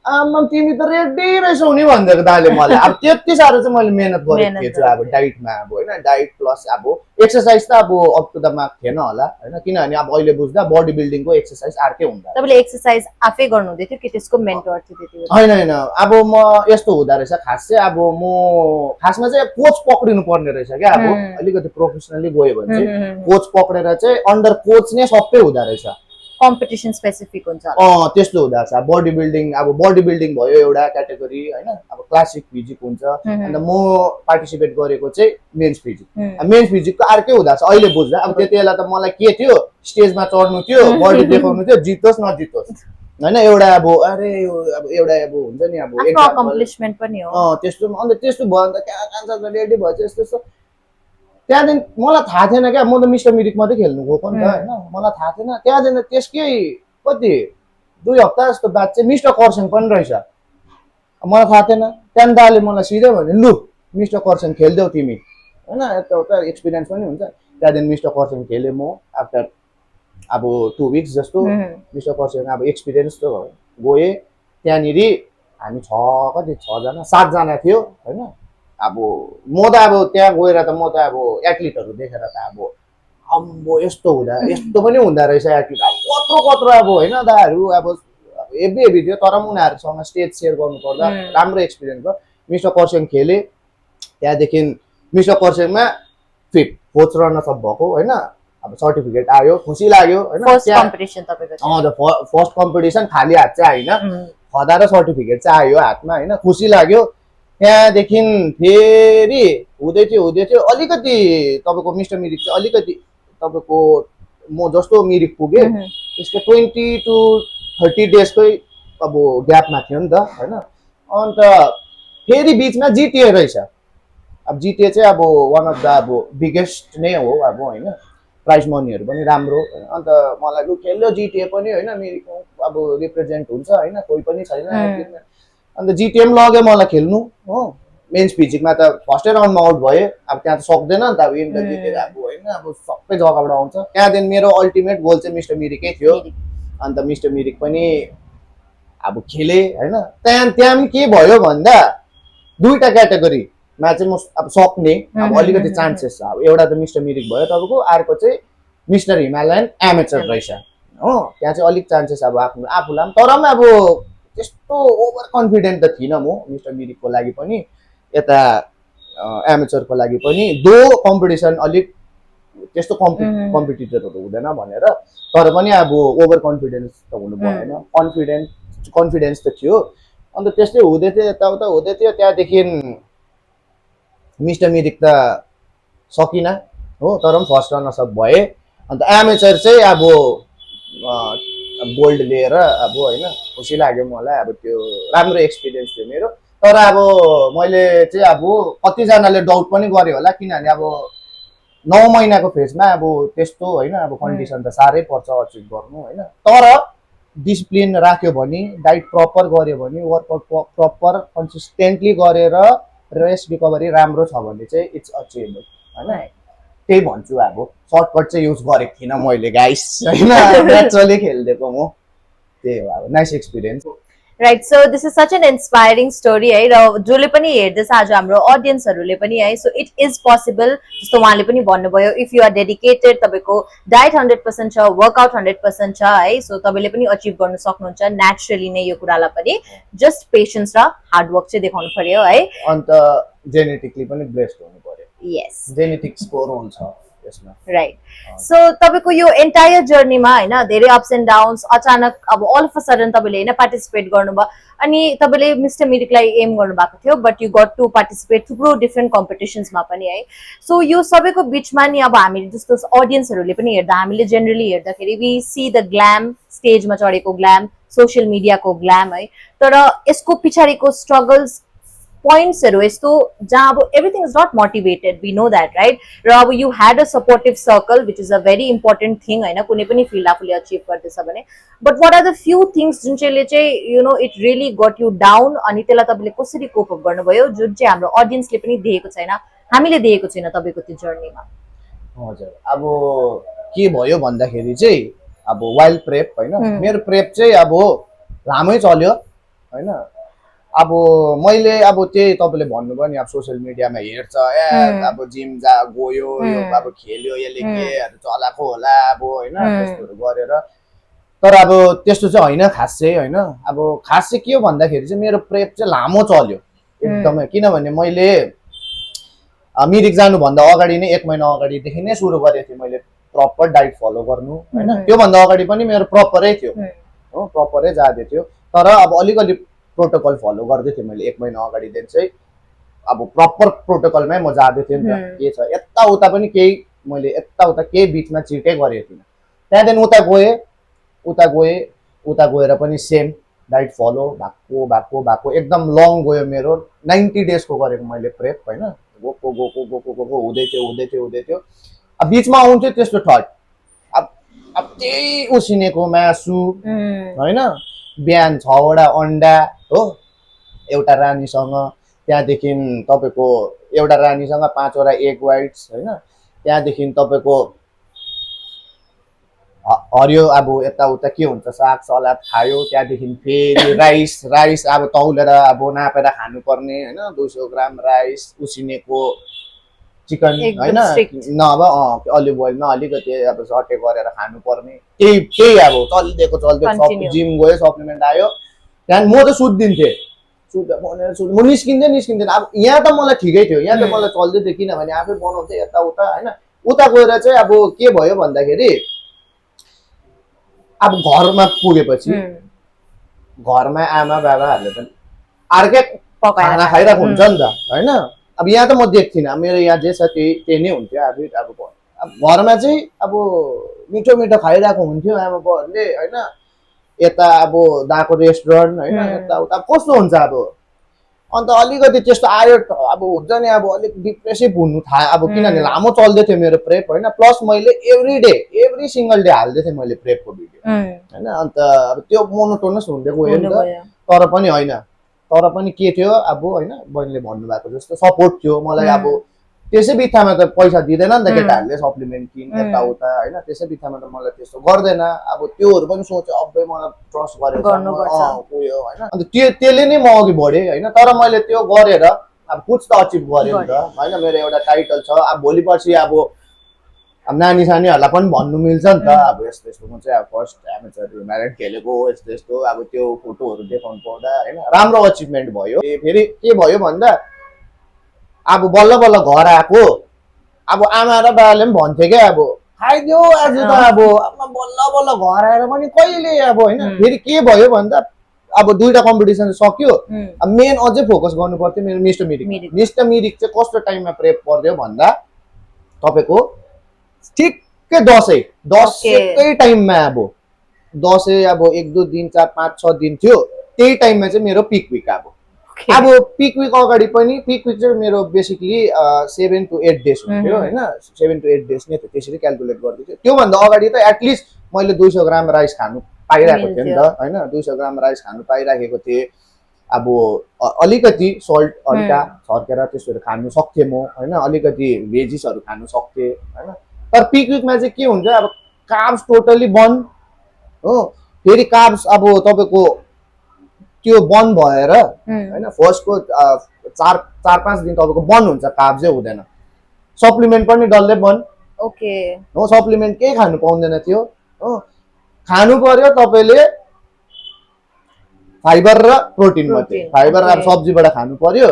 आमा तिमी त रेडी रहेछौ नि भनिदिएको दाले मलाई। अब त्यति साह्रो चाहिँ मैले मेहनत गरेको थिएछु अब डाइटमा अब होइन, डाइट प्लस अब एक्सर्साइज त अब अप टु द मार्क थिएन होला होइन, किनभने अब अहिले बुझ्दा बडी बिल्डिङको एक्सर्साइज अर्कै हुन्छ। तपाईँले एक्सर्साइज आफै गर्नु हुँदै थियो कि त्यसको मेन्टर थियो त्यति बेला? होइन होइन, अब म यस्तो हुँदो रहेछ खास चाहिँ, अब म खासमा चाहिँ कोच पक्रिनु पर्ने रहेछ क्या। अब अलिकति प्रोफेसनली गयो भने चाहिँ कोच पक्रेर चाहिँ अन्डर कोच नै सबै हुँदो रहेछ, कम्पिटिसन स्पेसिफिक हुन्छ। त्यस्तो हुँदो रहेछ। बडी बिल्डिङ, अब बडी बिल्डिङ भयो एउटा क्याटेगोरी होइन, अब क्लासिक फिजिक हुन्छ, अन्त म पार्टिसिपेट गरेको चाहिँ मेन्स फिजिक। मेन्स फिजिकको अर्कै हुँदो रहेछ अहिले बुझ्दा। अब त्यति बेला त मलाई के थियो, स्टेजमा चढ्नु थियो, बडी देखाउनु थियो, जितोस् नजितोस् होइन, एउटा अब अरे अब एउटा अब हुन्छ नि अब अकम्प्लिसमेन्ट पनि हो त्यस्तो। अन्त त्यस्तो भयो भने त कहाँ कान्छ रेडी भएछ यस्तो यस्तो। त्यहाँदेखि मलाई थाहा थिएन क्या, म त मिस्टर मिरिक मात्रै खेल्नु गएको नि त होइन, मलाई थाहा थिएन। त्यहाँदेखि त्यसकै कति 2 हप्ता जस्तो बाद चाहिँ मिस्टर कर्सेङ पनि रहेछ, मलाई थाहा थिएन। त्यहाँदेखि दाले मलाई सिधै भन्यो लु मिस्टर कर्सेङ खेलिदेऊ तिमी होइन, यताउता एक्सपिरियन्स पनि हुन्छ। त्यहाँदेखि मिस्टर कर्सेङ खेलेँ म आफ्टर अब 2 विक्स जस्तो। मिस्टर कर्सेङ अब एक्सपिरियन्स त गएँ त्यहाँनिर। हामी 7जना थियो होइन। अब म त अब त्यहाँ गएर त म त अब एथलिटहरू देखेर त अब अम्बो यस्तो हुँदा यस्तो पनि हुँदो रहेछ एथलिट, अब कत्रो अब होइन दाहरू अब हेभी थियो। तर पनि उनीहरूसँग स्टेज सेयर गर्नुपर्दा राम्रो एक्सपिरियन्स भयो। मिस्टर कर्सेङ खेलेँ, त्यहाँदेखि मिस्टर कर्सेङमा 4th रनर अप भएको होइन। अब सर्टिफिकेट आयो, खुसी लाग्यो होइन। फर्स्ट कम्पिटिसन खाली हात चाहिँ होइन, खदा र सर्टिफिकेट चाहिँ आयो हातमा होइन, खुसी लाग्यो। त्यहाँदेखि फेरि हुँदै थियो अलिकति तपाईँको मिस्टर मिरिक चाहिँ अलिकति तपाईँको म जस्तो मिरिक पुगेँ त्यसको 20 to 30 डेजकै अब ग्यापमा थियो नि त होइन। अन्त फेरि बिचमा जिटिए रहेछ। अब जिटिए चाहिँ अब वान अफ द अब बिगेस्ट नै हो अब होइन, प्राइज मनीहरू पनि राम्रो। अन्त मलाई लु खेल्यो जिटिए पनि होइन, मिरिकको अब रिप्रेजेन्ट हुन्छ होइन, कोही पनि छैन। अन्त जिटिएम लग्यो मलाई खेल्नु हो। मेन्स फिजिकमा त फर्स्टै राउन्डमा आउट भयो, अब त्यहाँ त सक्दैन नि त, अब इन्टर जितेर अब होइन, अब सबै जग्गाबाट आउँछ। त्यहाँदेखि मेरो अल्टिमेट गोल चाहिँ मिस्टर मिरिकै थियो। अन्त मिस्टर मिरिक पनि अब खेलेँ होइन। त्यहाँ पनि के भयो भन्दा 2टा क्याटेगोरीमा चाहिँ म अब सक्ने अब अलिकति चान्सेस छ। अब एउटा त मिस्टर मिरिक भयो तपाईँको, अर्को चाहिँ मिस्टर हिमालयन एमेचर रहेछ हो। त्यहाँ चाहिँ अलिक चान्सेस अब आफूलाई पनि, तर पनि अब त्यस्तो ओभर कन्फिडेन्ट त थिइनँ म मिस्टर मिरिकको लागि पनि, यता एमेचरको लागि पनि। 2 कम्पिटिसन अलिक त्यस्तो कम्पिटिटरहरू हुँदैन भनेर, तर पनि अब ओभर कन्फिडेन्स त हुनु भएन, कन्फिडेन्स त थियो। अन्त त्यस्तै हुँदै थियो, यताउता हुँदै थियो। त्यहाँदेखि मिस्टर मिरिक त सकिनँ हो, तर पनि फर्स्ट रनर अप भएँ। अन्त एमेचर चाहिँ अब गोल्ड लिएर अब होइन, खुसी लाग्यो मलाई। अब त्यो राम्रो एक्सपिरियन्स थियो मेरो। तर अब मैले चाहिँ अब कतिजनाले डाउट पनि गर्यो होला, किनभने अब 9 महिनाको फेजमा अब त्यस्तो होइन, अब कन्डिसन त साह्रै पर्छ अचिभ गर्नु होइन। तर डिसिप्लिन राख्यो भने, डाइट प्रपर गर्यो भने, वर्कआउट प्रपर कन्सिस्टेन्टली गरेर रेस्ट रिकभरी राम्रो छ भने चाहिँ इट्स अचिभेबल होइन। त्यही भन्छु। अब सर्टकट चाहिँ युज गरेको थिइनँ मैले गाइस होइन, नेचुरली खेलिदिएको म, त्यही हो अब nice experience. Right, so this is such an inspiring story है। र जसले पनि हेर्दैछ आज हाम्रो अडियन्सहरूले पनि है, सो इट इज पोसिबल। जस्तो उहाँले पनि भन्नुभयो, इफ यु आर डेडिकेटेड, तपाईँको डाइट 100% छ, वर्कआउट 100% छ है, सो तपाईँले पनि अचिभ गर्न सक्नुहुन्छ नेचुरली नै यो कुरालाई पनि। जस्ट पेसेन्स र हार्डवर्क चाहिँ देखाउनु पर्यो है। अन्त जेनेटिकली पनि ब्लेस्ड हुनु पर्यो। यस, जेनेटिक्सको रोल छ यसमा। राइट, सो तपाईँको यो एन्टायर जर्नीमा होइन धेरै अप्स एन्ड डाउन्स, अचानक अब अल अफ अ सडन तपाईँले होइन पार्टिसिपेट गर्नुभयो, अनि तपाईँले मिस्टर मिरिकलाई एम गर्नुभएको थियो, but you got to participate थुप्रो डिफ्रेन्ट कम्पिटिसन्समा पनि है। सो यो सबैको बिचमा नि अब हामी जस्तो अडियन्सहरूले पनि हेर्दा, हामीले जेनरली हेर्दाखेरि वी सी द ग्ल्याम, स्टेजमा चढेको ग्ल्याम, सोसियल मिडियाको ग्ल्याम है, तर यसको पछाडिको स्ट्रगल्स पोइन्ट्सहरू यस्तो जहाँ अब everything is not motivated, we know that right. र अब you had a supportive circle which is a very important thing होइन, कुनै पनि फिल्ड आफूले अचिभ गर्दैछ भने। But what are the few things जुन चाहिँले चाहिँ you know it really got you down, अनि त्यसलाई तपाईँले कसरी कोप अप गर्नुभयो, जुन चाहिँ हाम्रो अडियन्सले पनि देखेको छैन, हामीले देखेको छैन तपाईँको त्यो जर्नीमा? हजुर, अब के भयो भन्दाखेरि चाहिँ अब वाइल्ड प्रेप होइन, मेरो प्रेप चाहिँ अब लामै चल्यो होइन। अब मैले अब त्यही तपाईँले भन्नुभयो नि अब सोसियल मिडियामा हेर्छ अब जिम गयो यो अब खेल्यो यसले केहरू चलाएको होला अब होइन त्यस्तोहरू गरेर। तर अब त्यस्तो चाहिँ होइन खास चाहिँ होइन। अब खास चाहिँ के हो भन्दाखेरि चाहिँ मेरो प्रेप चाहिँ लामो चल्यो एकदमै। किनभने मैले मिरिक जानुभन्दा अगाडि नै 1 महिना अगाडिदेखि नै सुरु गरेको थिएँ मैले प्रपर डाइट फलो गर्नु होइन। त्योभन्दा अगाडि पनि मेरो प्रपरै थियो हो, प्रपरै जाँदै थियो। तर अब अलिकति प्रोटोकल फलो गर्दै थिएँ मैले 1 महिना अगाडिदेखि चाहिँ। अब प्रपर प्रोटोकलमै म जाँदै थिएँ नि त। के छ यताउता पनि केही मैले यताउता केही बिचमा चिटै गरेको थिइनँ। त्यहाँदेखि उता गएर पनि सेम डाइट फलो भएको एकदम लङ गयो मेरो 90 डेजको गरेको मैले प्रेप होइन। गएको हुँदै थियो। अब बिचमा आउँथ्यो त्यस्तो थट अब त्यही उसिनेको मासु होइन, बिहान 6वटा अन्डा हो एउटा रानीसँग, त्यहाँदेखि तपाईँको एउटा रानीसँग 5वटा एग वाइट्स होइन, त्यहाँदेखि तपाईँको हरियो अब यताउता के हुन्छ साग सलाद खायो। त्यहाँदेखि फेरि राइस अब तौलेर अब नापेर खानुपर्ने होइन। 200 ग्राम राइस, उसिनेको चिकन होइन, नभए अलिभ ओइलमा अलिकति अब सटे गरेर खानुपर्ने। त्यही अब चलिदिएको जिम गयो सप्लिमेन्ट आयो। त्यहाँदेखि म त सुत्दिन्थेँ म निस्किन्थेँ। अब यहाँ त मलाई ठिकै थियो, यहाँ त मलाई चल्दै थियो किनभने आफै बनाउँथेँ यताउता होइन। उता गएर चाहिँ अब के भयो भन्दाखेरि अब घरमा पुगेपछि घरमा आमा बाबाहरूले त अर्कै खाना खाइरहेको हुन्छ नि त होइन। अब यहाँ त म देख्थिनँ, मेरो यहाँ जे छ त्यही नै हुन्थ्यो। अब घरमा चाहिँ अब मिठो खाइरहेको हुन्थ्यो आमा बाउहरूले होइन। यता अब दाको रेस्टुरेन्ट होइन यताउता कस्तो हुन्छ अब। अन्त अलिकति त्यस्तो आयो अब हुन्छ नि अब अलिक डिप्रेसिभ हुनु थाल्यो अब किनभने लामो चल्दै थियो मेरो प्रेप होइन। प्लस मैले एभ्री सिङ्गल डे हाल्दै थिएँ मैले प्रेपको भिडियो होइन। अन्त अब त्यो मोनोटोनस हुँदै गयो नि त। तर पनि होइन, तर पनि के थियो अब होइन बहिनीले भन्नुभएको जस्तो सपोर्ट थियो मलाई। अब त्यसै बित्थामा त पैसा दिँदैन नि त केटाहरूले सप्लिमेन्ट किन यताउता होइन। त्यसै बित्थामा त मलाई त्यस्तो गर्दैन। अब त्योहरू पनि सोच्यो अब मलाई ट्रस्ट गरेर गयो होइन। अन्त त्यसले नै म अघि बढेँ होइन। तर मैले त्यो गरेर अब कुछ त अचिभ गरेँ नि त होइन। मेरो एउटा टाइटल छ। अब भोलि पर्सि अब नानी सानीहरूलाई पनि भन्नु मिल्छ नि त अब यस्तो म चाहिँ अब फर्स्ट एमेचर म्यारेड खेलेको यस्तो अब त्यो फोटोहरू देखाउनु पाउँदा होइन राम्रो अचिभमेन्ट भयो। फेरि के भयो भन्दा अब बल्ल घर आएको अब आमा र बाबाले पनि भन्थे क्या अब खाइदियो आज त अब बल्ल घर आएर पनि कहिले अब होइन। फेरि के भयो भन्दा अब 2टा कम्पिटिसन सक्यो। अब मेन अझै फोकस गर्नु पर्थ्यो मेरो मिस्टर मिरिक चाहिँ कस्तो टाइममा प्रेप पर्यो भन्दा तपाईँको ठिक्कै दसैँकै टाइममा अब दसैँ अब 1-2 दिन 4-5-6 दिन थियो। त्यही टाइममा चाहिँ मेरो पिक विक अब पिक विक अगाडि पनि पिक विक चाहिँ मेरो बेसिकली 7 to 8 डेज हुन्थ्यो होइन। 7 to 8 डेज नै थियो त्यसरी क्यालकुलेट गर्दै थियो। त्योभन्दा अगाडि त एटलिस्ट मैले 200 ग्राम राइस खानु पाइरहेको थिएँ नि त होइन। 200 ग्राम राइस खानु पाइराखेको थिएँ। अब अलिकति सल्ट हल्का छर्केर त्यस्तोहरू खानु सक्थेँ म होइन। अलिकति भेजिसहरू खानु सक्थेँ होइन। तर पिक विकमा चाहिँ के हुन्छ अब कार्ब्स टोटली बन्द हो। फेरि कार्ब्स अब तपाईँको त्यो बन्द भएर होइन फर्स्टको 4-5 दिन तपाईँको बन्द हुन्छ, कार्ब्सै हुँदैन। सप्लिमेन्ट पनि डल्लै बन्द हो। सप्लिमेन्ट केही खानु पाउँदैन थियो हो। खानु पर्यो तपाईँले फाइबर र प्रोटिन मात्रै। फाइबर अब सब्जीबाट खानु पर्यो।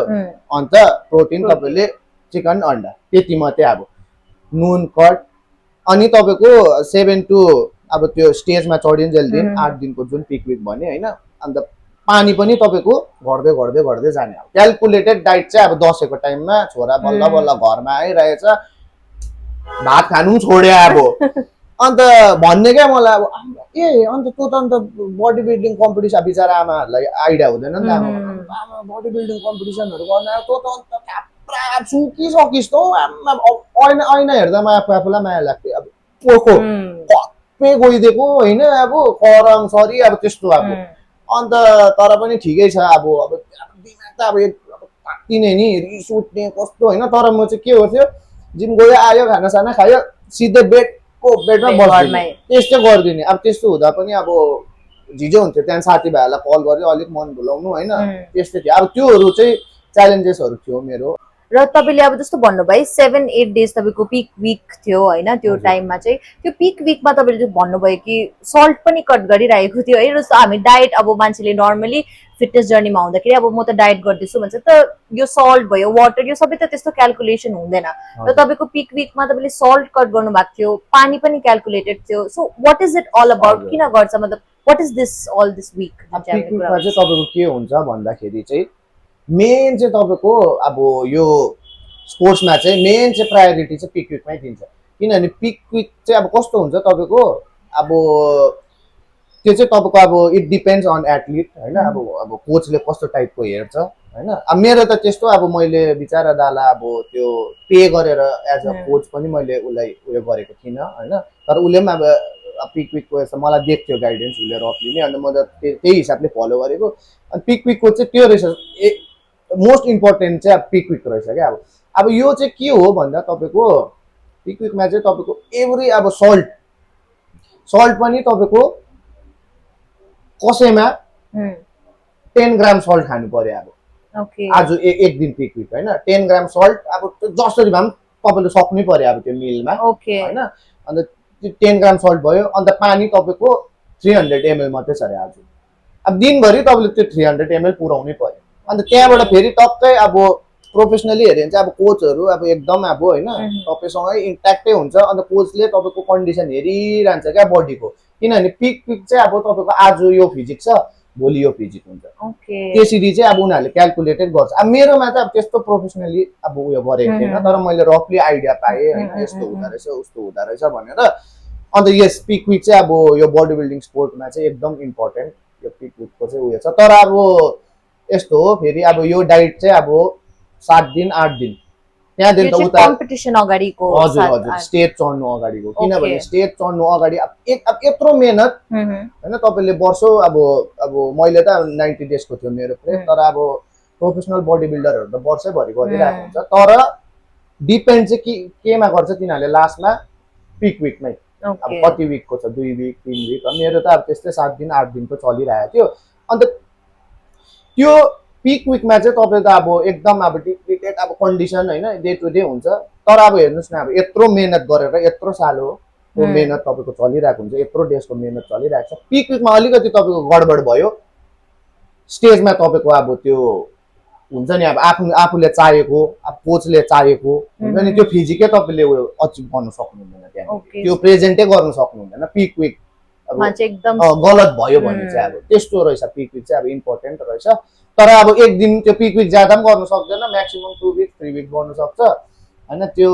अन्त प्रोटिन तपाईँले चिकन अन्डा त्यति मात्रै। अब नुन कट अनि तपाईँको 7 to अब त्यो स्टेजमा चढिन्जेल दिन 8 दिनको जुन पिक विक भने होइन। अन्त पानी पनि तपाईँको घट्दै जाने। क्यालकुलेटेड डाइट चाहिँ अब दसैँको टाइममा छोरा बल्ल घरमा आइरहेछ भात खानु पनि छोड्यो अब। अन्त भन्ने क्या मलाई अब अन्त तँ त अन्त बडी बिल्डिङ कम्पिटिसन बिचरा आमाहरूलाई आइडिया हुँदैन नि त। आमा बडी बिल्डिङ कम्पिटिसनहरू गर्न तँ त अन्त थ्याप्रा सुकिसकिस् त आमा। ऐना हेर्दा आफूलाई माया लाग्थ्यो। अब पोको कप्पे गइदिएको होइन अब करङ सरी अब त्यस्तो अब। अन्त तर पनि ठिकै छ अब दिमाग त अब तात्तिने नि रिस उठ्ने कस्तो होइन। तर म चाहिँ के गर्थ्यो जिम गयो आयो खानासाना खायो सिधै बेडमा बस्दिने त्यस्तो गरिदिने। अब त्यस्तो हुँदा पनि अब झिजो हुन्थ्यो त्यहाँ साथीभाइहरूलाई कल गरेर अलिक मन भुलाउनु होइन उम्. त्यस्तै थियो अब त्योहरू चाहिँ च्यालेन्जेसहरू थियो मेरो र तपाईँले अब जस्तो भन्नुभयो 7-8 डेज तपाईँको पिक विक थियो होइन त्यो हजुर। टाइममा चाहिँ त्यो पिक विकमा तपाईँले जो भन्नुभयो कि सल्ट पनि कट गरिरहेको थियो है र जस्तो हामी डायट अब मान्छेले नर्मली फिटनेस जर्नीमा हुँदाखेरि अब म त डायट गर्दैछु भन्छ त यो सल्ट भयो वाटर यो सबै त त्यस्तो क्यालकुलेसन हुँदैन र हजुर। तपाईँको पिक विकमा तपाईँले सल्ट कट गर्नुभएको थियो पानी पनि क्यालकुलेटेड थियो so what is it all about हजुर। किन गर्छ मतलब what is this all this week अब पिक विकमा चाहिँ तपाईँको के हुन्छ भन्दाखेरि चाहिँ मेन चाहिँ तपाईँको अब यो स्पोर्ट्समा चाहिँ मेन चाहिँ प्रायोरिटी चाहिँ पिक विकमै दिन्छ किनभने पिक विक चाहिँ अब कस्तो हुन्छ तपाईँको अब त्यो चाहिँ तपाईँको अब इट डिपेन्ड्स अन एथलिट होइन अब कोचले कस्तो टाइपको हेर्छ होइन अब मेरो त त्यस्तो अब मैले बिचारा दाला अब त्यो पे गरेर एज अ कोच पनि मैले उसलाई उयो गरेको थिइनँ होइन तर उसले पनि अब पिक विकको यस्तो मलाई दिएको थियो गाइडेन्स उसले रफली नै अन्त म त त्यही हिसाबले फलो गरेको अनि पिक विकको चाहिँ त्यो रहेछ मोस्ट इम्पोर्टेन्ट चाहिँ अब पिक विक रहेछ क्या अब यो चाहिँ के हो भन्दा तपाईँको पिक विकमा चाहिँ तपाईँको एभ्री अब सल्ट पनि तपाईँको कसैमा 10 ग्राम सल्ट खानु पर्यो अब ओके आज एक दिन पिक विक होइन 10 ग्राम सल्ट अब जसरी भए पनि तपाईँले सक्नै पर्यो अब त्यो मिलमा ओके होइन अन्त त्यो 10 ग्राम सल्ट भयो अन्त पानी तपाईँको 300 ml मात्रै छ अरे आज अब दिनभरि तपाईँले त्यो 300 ml पुऱ्याउनै पर्यो अन्त त्यहाँबाट फेरि टक्कै अब प्रोफेसनली हेऱ्यो भने चाहिँ अब कोचहरू अब एकदम अब होइन तपाईँसँगै इन्ट्याक्टै हुन्छ अन्त कोचले तपाईँको कन्डिसन हेरिरहन्छ क्या बडीको किनभने पिक चाहिँ अब तपाईँको आज यो फिजिक छ भोलि यो फिजिक हुन्छ त्यसरी चाहिँ अब उनीहरूले क्यालकुलेटेड गर्छ अब मेरोमा चाहिँ अब त्यस्तो प्रोफेसनली अब उयो गरेको थिएन तर मैले रफली आइडिया पाएँ होइन यस्तो हुँदो रहेछ उस्तो हुँदो रहेछ भनेर अन्त यस पिक विक चाहिँ अब यो बडी बिल्डिङ स्पोर्टमा चाहिँ एकदम इम्पोर्टेन्ट यो पिक विकको चाहिँ उयो छ तर अब यस्तो हो फेरि अब यो डाइट चाहिँ अब 7 दिन 8 दिन त्यहाँदेखि त उता कम्पिटिसन अगाडिको हजुर हजुर स्टेज चढ्नु अगाडिको किनभने स्टेज चढ्नु अगाडि अब यत्रो मेहनत होइन तपाईँले वर्षौँ अब मैले त 90 डेजको थियो मेरो प्रेस तर अब प्रोफेसनल बडी बिल्डरहरू त वर्षैभरि गरिरहेको हुन्छ तर डिपेन्ड चाहिँ केमा गर्छ तिनीहरूले लास्टमा पिक विकमै अब कति विकको छ 2 विक 3 विक मेरो त अब त्यस्तै 7 दिन 8 दिनको चलिरहेको थियो अन्त त्यो पिक विकमा चाहिँ तपाईँ त अब एकदम अब डिप्लिटेड अब कन्डिसन होइन डे टु डे हुन्छ तर अब हेर्नुहोस् न अब यत्रो मेहनत गरेर यत्रो सालको मेहनत तपाईँको चलिरहेको हुन्छ यत्रो डेजको मेहनत चलिरहेको छ पिक विकमा अलिकति तपाईँको गडबड भयो स्टेजमा तपाईँको अब त्यो हुन्छ नि अब आफूले चाहेको अब कोचले चाहेको हुन्छ नि त्यो फिजिकै तपाईँले उयो अचिभ गर्नु सक्नुहुँदैन त्यहाँ त्यो प्रेजेन्टै गर्नु सक्नुहुँदैन पिक विक अब गलत भयो भने चाहिँ अब त्यस्तो रहेछ पिक विक चाहिँ अब इम्पोर्टेन्ट रहेछ तर अब एक दिन त्यो पिक विक जाँदा पनि गर्नु सक्दैन म्याक्सिमम 2 विक 3 विक गर्नु सक्छ होइन त्यो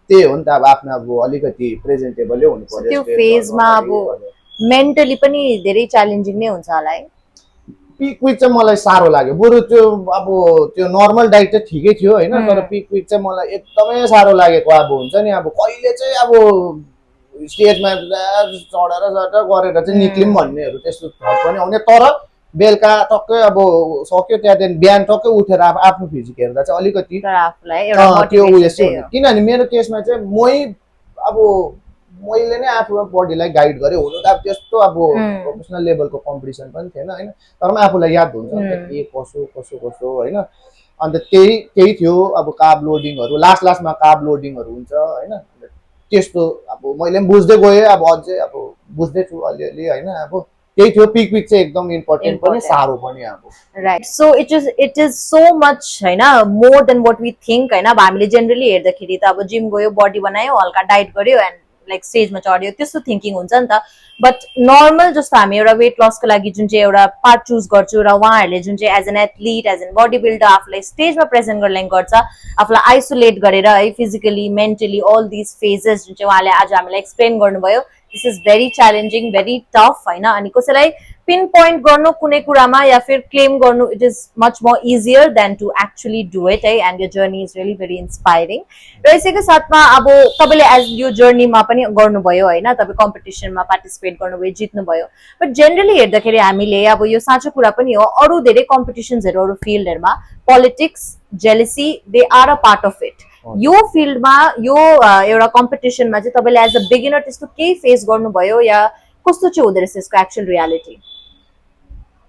त्यही हो नि त अब आफ्नो अब अलिकति प्रेजेन्टेबलै हुनु पर्यो त्यो फेजमा अब मेन्टली पनि धेरै च्यालेन्जिङ नै हुन्छ होला है पिक विक चाहिँ मलाई साह्रो लाग्यो बरु त्यो अब त्यो नर्मल डाइट चाहिँ ठिकै थियो होइन तर पिक विक चाहिँ मलाई एकदमै साह्रो लागेको अब हुन्छ नि अब कहिले चाहिँ अब स्टेजमा चढेर गरेर चाहिँ निक्लिम भन्नेहरू त्यस्तो पनि आउने तर बेलुका टक्कै अब सक्यो त्यहाँदेखि बिहान टक्कै उठेर अब आफ्नो फिजिक हेर्दा चाहिँ अलिकति त्यो उयो किनभने मेरो केसमा चाहिँ मैले नै आफ्नो बडीलाई गाइड गरेँ हुनु त अब त्यस्तो अब प्रोफेसनल लेभलको कम्पिटिसन पनि थिएन होइन तर पनि आफूलाई याद हुन्छ के कसो होइन अन्त त्यही थियो अब कार्ब लोडिङहरू लास्टमा कार्ब लोडिङहरू हुन्छ होइन त्यस्तो अब मैले पनि बुझ्दै गएँ अब अझै अब बुझ्दैछु अलिअलि होइन अब त्यही थियो पिक विक चाहिँ एकदम इम्पोर्टेन्ट पनि साह्रो पनि अब right so it is so much होइन more than what we think होइन अब हामीले जेनरली हेर्दाखेरि त अब जिम गयो बडी बनायो हल्का डाइट गर्यो एन्ड लाइक स्टेजमा चढ्यो त्यस्तो थिङ्किङ हुन्छ नि त बट नर्मल जस्तो हामी एउटा वेट लसको लागि जुन चाहिँ एउटा पार्ट चुज गर्छु र उहाँहरूले जुन चाहिँ as an athlete as an bodybuilder आफूलाई स्टेजमा प्रेजेन्ट गर्नलाई गर्छ आफूलाई आइसोलेट गरेर है physically mentally all these phases जुन चाहिँ उहाँले आज हामीलाई एक्सप्लेन गर्नुभयो this is very challenging very tough होइन अनि कसैलाई पिन पोइन्ट गर्नु कुनै कुरामा या फिर क्लेम गर्नु it is much more easier than to actually do it है एन्ड यो journey is really very inspiring र यसैको साथमा अब तपाईँले एज यो जर्नीमा पनि गर्नुभयो होइन तपाईँ कम्पिटिसनमा पार्टिसिपेट गर्नुभयो जित्नुभयो बट जेनरली हेर्दाखेरि हामीले अब यो साँचो कुरा पनि हो अरू धेरै कम्पिटिसन्सहरू अरू फिल्डहरूमा politics jealousy they are a part of it यो फिल्डमा यो एउटा कम्पिटिसनमा चाहिँ तपाईँले एज अ बिगिनर त्यस्तो केही फेस गर्नुभयो या कस्तो चाहिँ हुँदो रहेछ यसको एक्चुअल रियालिटी?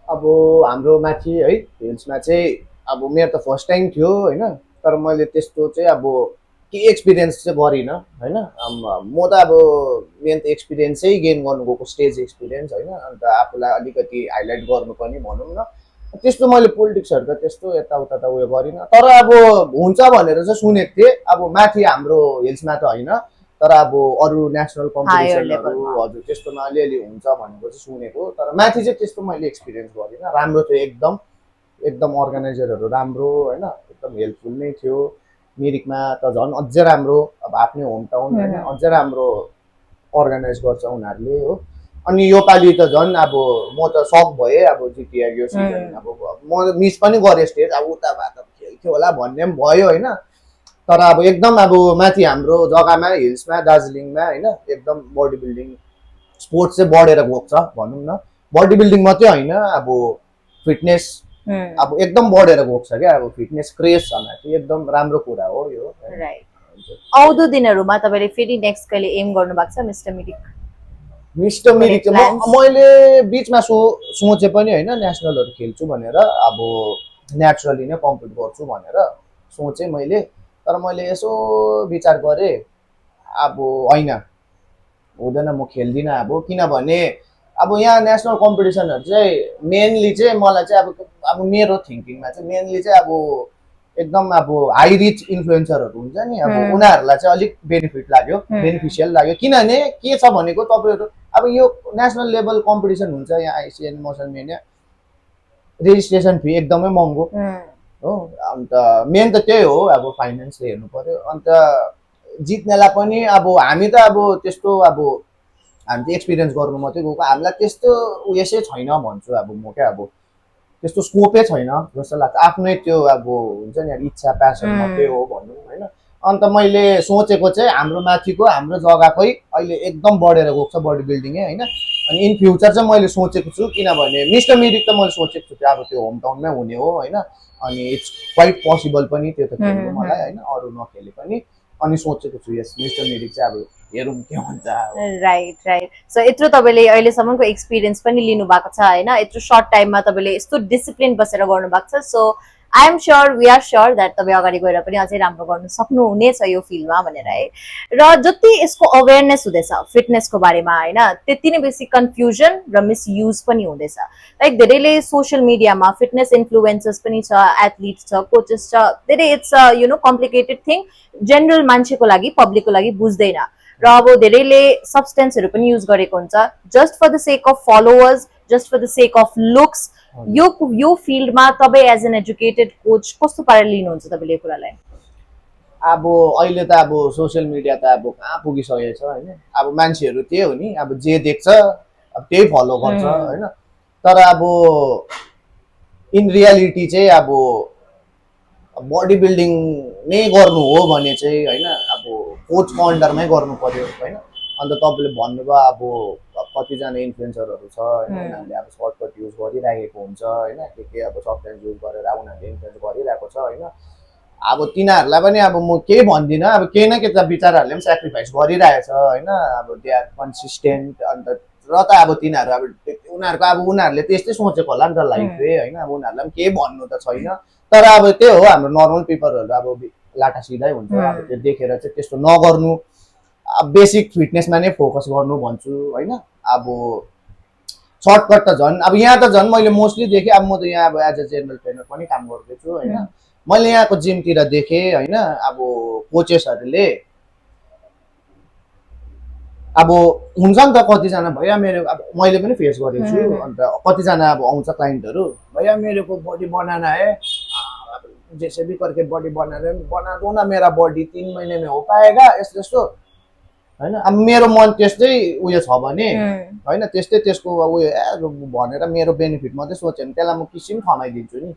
अब हाम्रो माथि है हिल्समा चाहिँ अब मेरो त फर्स्ट टाइम थियो होइन, तर मैले त्यस्तो चाहिँ अब के एक्सपिरियन्स चाहिँ गरिनँ होइन। म त अब मेन त एक्सपिरियन्सै गेन गर्नु गएको, स्टेज एक्सपिरियन्स होइन। अन्त आफूलाई अलिकति हाइलाइट गर्नु पनि भनौँ न, त्यस्तो मैले पोलिटिक्सहरू त त्यस्तो यताउता त उयो गरिनँ। तर अब हुन्छ भनेर चाहिँ सुनेको थिएँ, अब माथि हाम्रो हिल्समा त होइन, तर अब अरू नेसनल कम्पिटिसनहरू हजुर त्यस्तोमा अलिअलि हुन्छ भनेको चाहिँ सुनेको। तर माथि चाहिँ त्यस्तो मैले एक्सपिरियन्स गरिनँ। राम्रो थियो एकदम, एकदम अर्गनाइजरहरू राम्रो होइन, एकदम हेल्पफुल नै थियो। मिरिकमा त झन् अझै राम्रो, अब आफ्नै होम टाउन होइन, अझै राम्रो अर्गनाइज गर्छ उनीहरूले हो। अनि योपालि त झन् अब म त सक भएँ, अब जिटिए यो सिजन अब म मिस पनि गरेँ स्टेज, अब उता भए त खेल्थ्यो होला भन्ने पनि भयो होइन। तर अब एकदम अब माथि हाम्रो जग्गामा हिल्समा दार्जिलिङमा होइन एकदम बडी बिल्डिङ स्पोर्ट्स चाहिँ बढेर गएको छ भनौँ न। बडी बिल्डिङ मात्रै होइन, अब फिटनेस अब एकदम बढेर गएको छ क्या। अब फिटनेस क्रेज छ माथि, एकदम राम्रो कुरा हो यो। राइट। आउँदो दिनहरूमा तपाईँले फेरि नेक्स्ट कहिले एम गर्नु भएको छ मिस्टर मिरिक? मिस्टर मिरिक मैले बिचमा सोचे पनि होइन नेसनलहरू खेल्छु भनेर, अब नेचुरली नै कम्पिट गर्छु भनेर सोचेँ मैले। तर मैले यसो विचार गरेँ, अब होइन हुँदैन, म खेल्दिनँ अब। किनभने अब यहाँ नेसनल कम्पिटिसनहरू चाहिँ मेनली चाहिँ मलाई चाहिँ अब मेरो थिङ्किङमा चाहिँ मेनली चाहिँ अब एकदम अब हाई रिच इन्फ्लुएन्सरहरू हुन्छ नि, अब उनीहरूलाई चाहिँ अलिक बेनिफिट लाग्यो, बेनिफिसियल लाग्यो। किनभने के छ भनेको तपाईँहरू अब यो नेसनल लेभल कम्पिटिसन हुन्छ यहाँ आइसिएन मोसन मेनिया, रेजिस्ट्रेसन फी एकदमै महँगो हो। अन्त मेन त त्यही हो, अब फाइनेन्सले हेर्नु पर्यो। अन्त जित्नेलाई पनि अब हामी त अब त्यस्तो अब हामी चाहिँ एक्सपिरियन्स गर्नु मात्रै गएको, हामीलाई त्यस्तो उयसै छैन भन्छु अब म क्या। अब त्यस्तो स्कोपै छैन जस्तो लाग्छ, आफ्नै त्यो अब हुन्छ नि इच्छा प्यासन मात्रै हो भनौँ होइन। अन्त मैले सोचेको चाहिँ हाम्रो माथिको हाम्रो जग्गाकै अहिले एकदम बढेर गएको छ बडी बिल्डिङै होइन। अनि इन फ्युचर चाहिँ मैले सोचेको छु, किनभने मिस्टर मिरिक त मैले सोचेको छु अब त्यो होम टाउनमै हुने हो होइन। अनि इट्स क्वाइट पोसिबल पनि त्यो त खेल्नु मलाई होइन, अरू नखेले पनि। अनि सोचेको छु यस मिस्टर मिरिक चाहिँ अब हेरौँ के हुन्छ। Right right. सो यत्रो तपाईँले अहिलेसम्मको एक्सपिरियन्स पनि लिनु भएको छ होइन, यत्रो सर्ट टाइममा तपाईँले यस्तो डिसिप्लिन बसेर गर्नु भएको छ। So I am sure, we are sure that तपाईँ अगाडि गएर पनि अझै राम्रो गर्नु सक्नुहुनेछ यो फिल्डमा भनेर है। र जति यसको अवेरनेस हुँदैछ फिटनेसको बारेमा होइन, त्यति नै बेसी कन्फ्युजन र मिसयुज पनि हुँदैछ। लाइक धेरैले सोसियल मिडियामा फिटनेस इन्फ्लुएन्सर्स पनि छ, एथलिट्स छ, कोचेस छ, धेरै it's you know complicated thing, general मान्छेको लागि पब्लिकको लागि बुझ्दैन। र अब धेरैले सब्सटेन्सहरू पनि युज गरेको हुन्छ just for the sake of followers, just for the sake of looks. यो फिल्डमा तपाईँ एज एन एजुकेटेड कोच कस्तो पाराले लिनुहुन्छ तपाईँले यो कुरालाई? अब अहिले त अब सोसियल मिडिया त अब कहाँ पुगिसकेको छ होइन। अब मान्छेहरू त्यही हो नि, अब जे देख्छ अब त्यही फलो गर्छ होइन। तर अब इन रियालिटी चाहिँ अब बडी बिल्डिङ नै गर्नु हो भने चाहिँ होइन, अब कोचको अन्डरमै गर्नु पर्यो होइन। अन्त तपाईँले भन्नुभयो अब कतिजना इन्फ्लुएन्सरहरू छ होइन, उनीहरूले अब सर्टकट युज गरिराखेको हुन्छ होइन, के अब सब्सटेन्स युज गरेर उनीहरूले इन्फ्लुएन्स गरिरहेको छ होइन। अब तिनीहरूलाई पनि अब म केही भन्दिनँ, अब केही न केही त बिचराहरूले पनि सेक्रिफाइस गरिरहेछ होइन। अब दे आर कन्सिस्टेन्ट। अन्त र त अब तिनीहरू अब उनीहरूको अब उनीहरूले त्यस्तै सोचेको होला नि त लाइफले होइन। अब उनीहरूलाई पनि केही भन्नु त छैन। तर अब त्यही हो, हाम्रो नर्मल पिपलहरू अब लाटा सिधै हुन्छ, अब त्यो देखेर चाहिँ त्यस्तो नगर्नु, अब बेसिक फिटनेसमा नै फोकस गर्नु भन्छु होइन। अब सर्टकट त झन् अब यहाँ त झन् मैले मोस्टली देखेँ, अब म त यहाँ अब एज अ जेनरल ट्रेनर पनि काम गर्दैछु होइन। मैले यहाँको जिमतिर देखेँ होइन, अब कोचेसहरूले अब हुन्छ नि त कतिजना भैया मेरो, अब मैले पनि फेस गरेको छु। अन्त कतिजना अब आउँछ क्लाइन्टहरू, भैया मेरो को बॉडी बनाना है, जैसे भी करके बॉडी बना दो ना, मेरा बॉडी 3 महीने में हो पाएगा यस्तो यस्तो होइन। अब मेरो मन त्यस्तै उयो छ भने होइन, त्यस्तै त्यसको उयो भनेर मेरो बेनिफिट मात्रै सोच्यो भने त्यसलाई म किसिम थमाइदिन्छु नि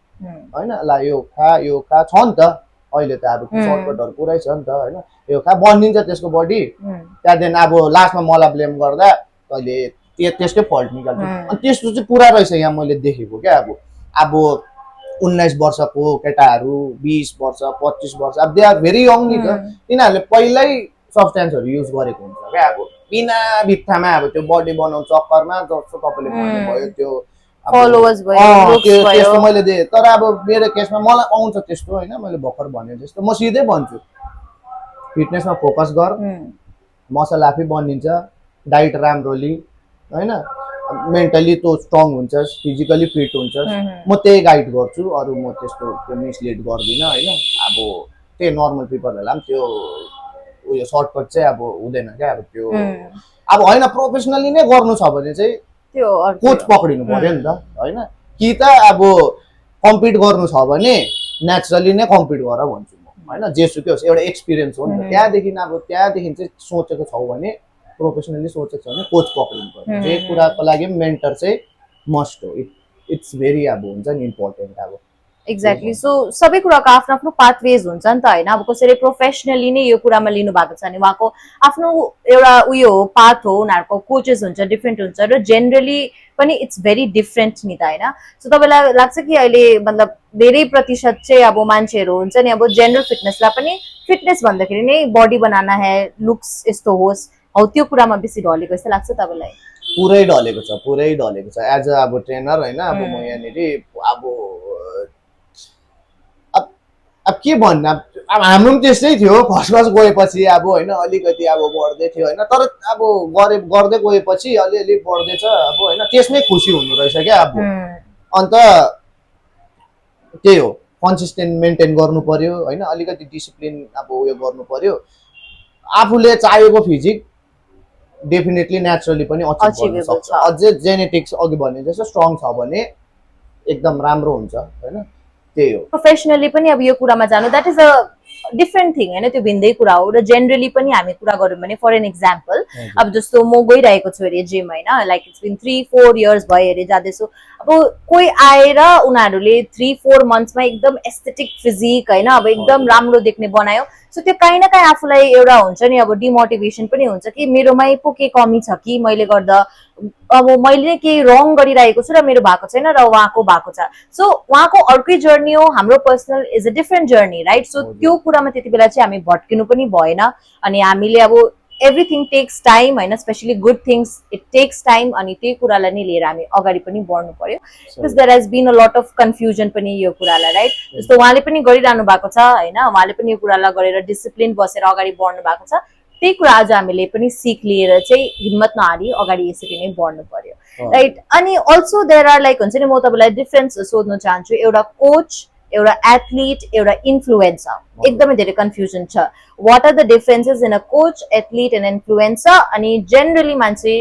होइन। ला यो खा छ नि त अहिले त अब सर्टकटहरू पुरै छ नि त होइन। यो खा बनिन्छ त्यसको बडी, त्यहाँदेखि अब लास्टमा मलाई ब्लेम गर्दा तैँले त्यसकै फल्ट निकाल्छ। अनि त्यस्तो चाहिँ पुरा रहेछ यहाँ मैले देखेको क्या। अब 19 वर्षको केटाहरू, 20 वर्ष 25 वर्ष, अब दे आर भेरी यङ नि त, तिनीहरूले पहिल्यै सब्सटेन्सहरू युज गरेको हुन्छ क्या। अब बिना बित्थामा अब त्यो बडी बनाउनु चक्करमा जस्तो तपाईँले भन्नुभयो त्यो फलोवर्स भयो, लुक्स भयो, त्यस्तो मैले दिएँ। तर अब मेरो केसमा मलाई आउँछ त्यस्तो होइन, मैले भर्खर भने जस्तो म सिधै भन्छु फिटनेसमा फोकस गर, मसल आफै बनिन्छ, डाइट राम्रो लि होइन, मेन्टली तँ स्ट्रङ हुन्छस्, फिजिकली फिट हुन्छस्, म त्यही गाइड गर्छु। अरू म त्यस्तो त्यो मिसलिड गर्दिनँ होइन। अब त्यही नर्मल पिपलहरूलाई पनि त्यो उयो सर्टकट चाहिँ अब हुँदैन क्या। अब त्यो अब होइन, प्रोफेसनली नै गर्नु छ भने चाहिँ त्यो कोच पक्रिनु पर्यो नि त होइन। कि त अब कम्पिट गर्नु छ भने नेचुरली नै कम्पिट गर भन्छु म होइन। जेसुकै होस् एउटा एक्सपिरियन्स हो नि त। त्यहाँदेखि चाहिँ सोचेको छौ भने, प्रोफेसनली सोचेको छ भने कोच पक्रिनु पर्यो। जे कुराको लागि मेन्टर चाहिँ मस्ट हो। इट्स भेरी अब हुन्छ नि इम्पोर्टेन्ट अब। एक्ज्याक्टली। सो सबै कुराको आफ्नो आफ्नो पाथवेज हुन्छ नि त होइन। अब कसैले प्रोफेसनली नै यो कुरामा लिनु भएको छ भने उहाँको आफ्नो एउटा उयो हो, पाथ हो, उनीहरूको कोचेस हुन्छ, डिफ्रेन्ट हुन्छ र जेनरली पनि इट्स भेरी डिफ्रेन्ट नि त होइन। सो तपाईँलाई लाग्छ कि अहिले मतलब धेरै प्रतिशत चाहिँ अब मान्छेहरू हुन्छ नि अब जेनरल फिटनेसलाई पनि फिटनेस भन्दाखेरि नै बडी बनाना है, लुक्स यस्तो होस्, हौ त्यो कुरामा बेसी ढलेको जस्तो लाग्छ तपाईँलाई? पुरै ढलेको छ, पुरै ढलेको छ। एज अ अब ट्रेनर होइन, अब म यहाँनिर अब अब के भन्नु, अब हाम्रो पनि त्यस्तै थियो। फर्स्ट गएपछि अब होइन अलिकति अब बढ्दै थियो होइन। तर अब गर्दै गएपछि अलिअलि बढ्दैछ अब होइन, त्यसमै खुसी हुनु रहेछ क्या अब। अन्त त्यही हो, कन्सिस्टेन्ट मेन्टेन गर्नु पर्यो होइन, अलिकति डिसिप्लिन अब उयो गर्नु पर्यो। आफूले चाहेको फिजिक डेफिनेटली नेचुरली पनि अचिभ गर्न सक्छ। अझै जेनेटिक्स अघि भने जस्तो स्ट्रङ छ भने एकदम राम्रो हुन्छ होइन। त्यही हो। प्रोफेसनली पनि अब यो कुरामा जानु that is a different thing होइन, त्यो भिन्दै कुरा हो। र जेनरली पनि हामी कुरा गऱ्यौँ भने फर एन इक्जाम्पल अब जस्तो म गइरहेको छु अरे जिम होइन, लाइक इट्स बिन 3-4 इयर्स भयो अरे जाँदैछु। अब कोही आएर उनीहरूले 3-4 मन्थ्समा एकदम एस्थेटिक फिजिक होइन, अब एकदम राम्रो देख्ने बनायो। सो त्यो काहीँ न काहीँ आफूलाई एउटा हुन्छ नि अब डिमोटिभेसन पनि हुन्छ कि मेरोमै पो के कमी छ कि मैले गर्दा अब मैले नै केही रङ गरिरहेको छु र मेरो भएको छैन र उहाँको भएको छ। सो उहाँको अर्कै जर्नी हो, हाम्रो personal is a different journey right. So त्यो कुरामा त्यति बेला चाहिँ हामी भट्किनु पनि भएन। अनि हामीले अब एभ्रिथिङ टेक्स टाइम होइन, specially good things it takes time. अनि त्यही कुरालाई नै लिएर हामी अगाडि पनि बढ्नु पर्यो। Because there has been a lot of confusion पनि यो कुरालाई राइट। जस्तो उहाँले पनि गरिरहनु भएको छ होइन, उहाँले पनि यो कुरालाई गरेर डिसिप्लिन बसेर अगाडि बढ्नु भएको छ। त्यही कुरा आज हामीले पनि सिक लिएर चाहिँ हिम्मत नहारी अगाडि यसरी नै बढ्नु पर्यो राइट। अनि अल्सो देयर आर लाइक हुन्छ नि, म तपाईँलाई डिफ्रेन्स सोध्न चाहन्छु। एउटा कोच, एउटा एथलिट, एउटा इन्फ्लुएन्सर, एकदमै धेरै कन्फ्युजन छ। What are the differences in a coach, athlete and influencer? अनि जेनरली मान्छे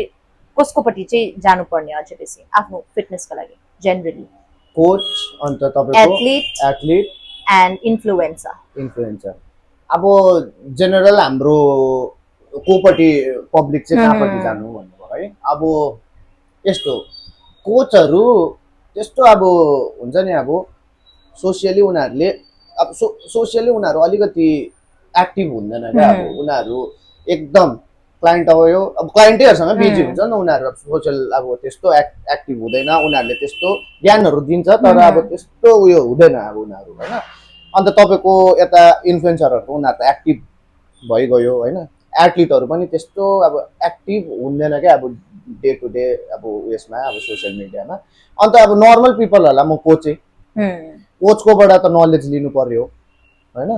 कसकोपट्टि चाहिँ जानुपर्ने अझै बेसी आफ्नो फिटनेसको लागि? जेनरली कोच, अन्त तपाईँको एथलिट एन्ड इन्फ्लुएन्सर। अब जेनरल हाम्रो कोपट्टि पब्लिक चाहिँ कहाँपट्टि जानु भन्नुभयो है। अब यस्तो कोचहरू त्यस्तो अब हुन्छ नि अब सोसियली उनीहरूले अब सोसियली उनीहरू अलिकति एक्टिभ हुँदैन क्या। अब उनीहरू एकदम क्लाइन्ट अब क्लाइन्टैहरूसँग बिजी हुन्छ नि त उनीहरू। अब सोसियल अब त्यस्तो एक्टिभ हुँदैन, उनीहरूले त्यस्तो ज्ञानहरू दिन्छ तर अब त्यस्तो उयो हुँदैन अब उनीहरू होइन। अन्त तपाईँको यता इन्फ्लुएन्सरहरू उनीहरू त एक्टिभ भइगयो होइन। एथलिटहरू पनि त्यस्तो अब एक्टिभ हुँदैन क्या अब डे टु डे अब उयसमा अब सोसियल मिडियामा। अन्त अब नर्मल पिपलहरूलाई म कोचकोबाट त नलेज लिनु पर्यो होइन,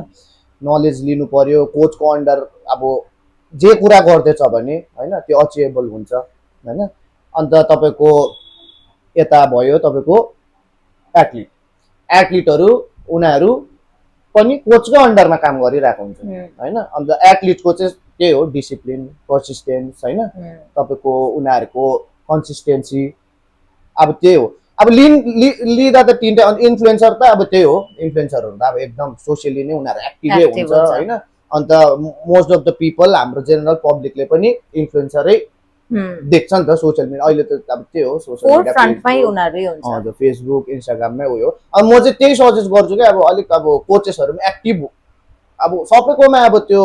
नलेज लिनु पर्यो। कोचको अन्डर अब जे कुरा गर्दैछ भने होइन त्यो अचिभेबल हुन्छ होइन। अन्त तपाईँको यता भयो तपाईँको एथलिटहरू उनीहरू पनि कोचकै अन्डरमा काम गरिरहेको हुन्छ होइन। अन्त एथलिटको चाहिँ त्यही हो डिसिप्लिन, पर्सिस्टेन्स होइन, तपाईँको उनीहरूको कन्सिस्टेन्सी अब त्यही हो। अब लिँदा त तिनवटा। अन्त इन्फ्लुएन्सर त अब त्यही हो, इन्फ्लुएन्सरहरू त अब एकदम सोसियली नै उनीहरू एक्टिभै हुन्छ होइन। अन्त मोस्ट अफ द पिपल हाम्रो जेनरल पब्लिकले पनि इन्फ्लुएन्सरै देख्छ नि त सोसियल मिडिया। अहिले त अब त्यही हो सोसियल मिडिया, फेसबुक, इन्स्टाग्राममै उयो। अब म चाहिँ त्यही सजेस्ट गर्छु कि अब अलिक अब कोचेसहरू पनि एक्टिभ, अब सबैकोमा अब त्यो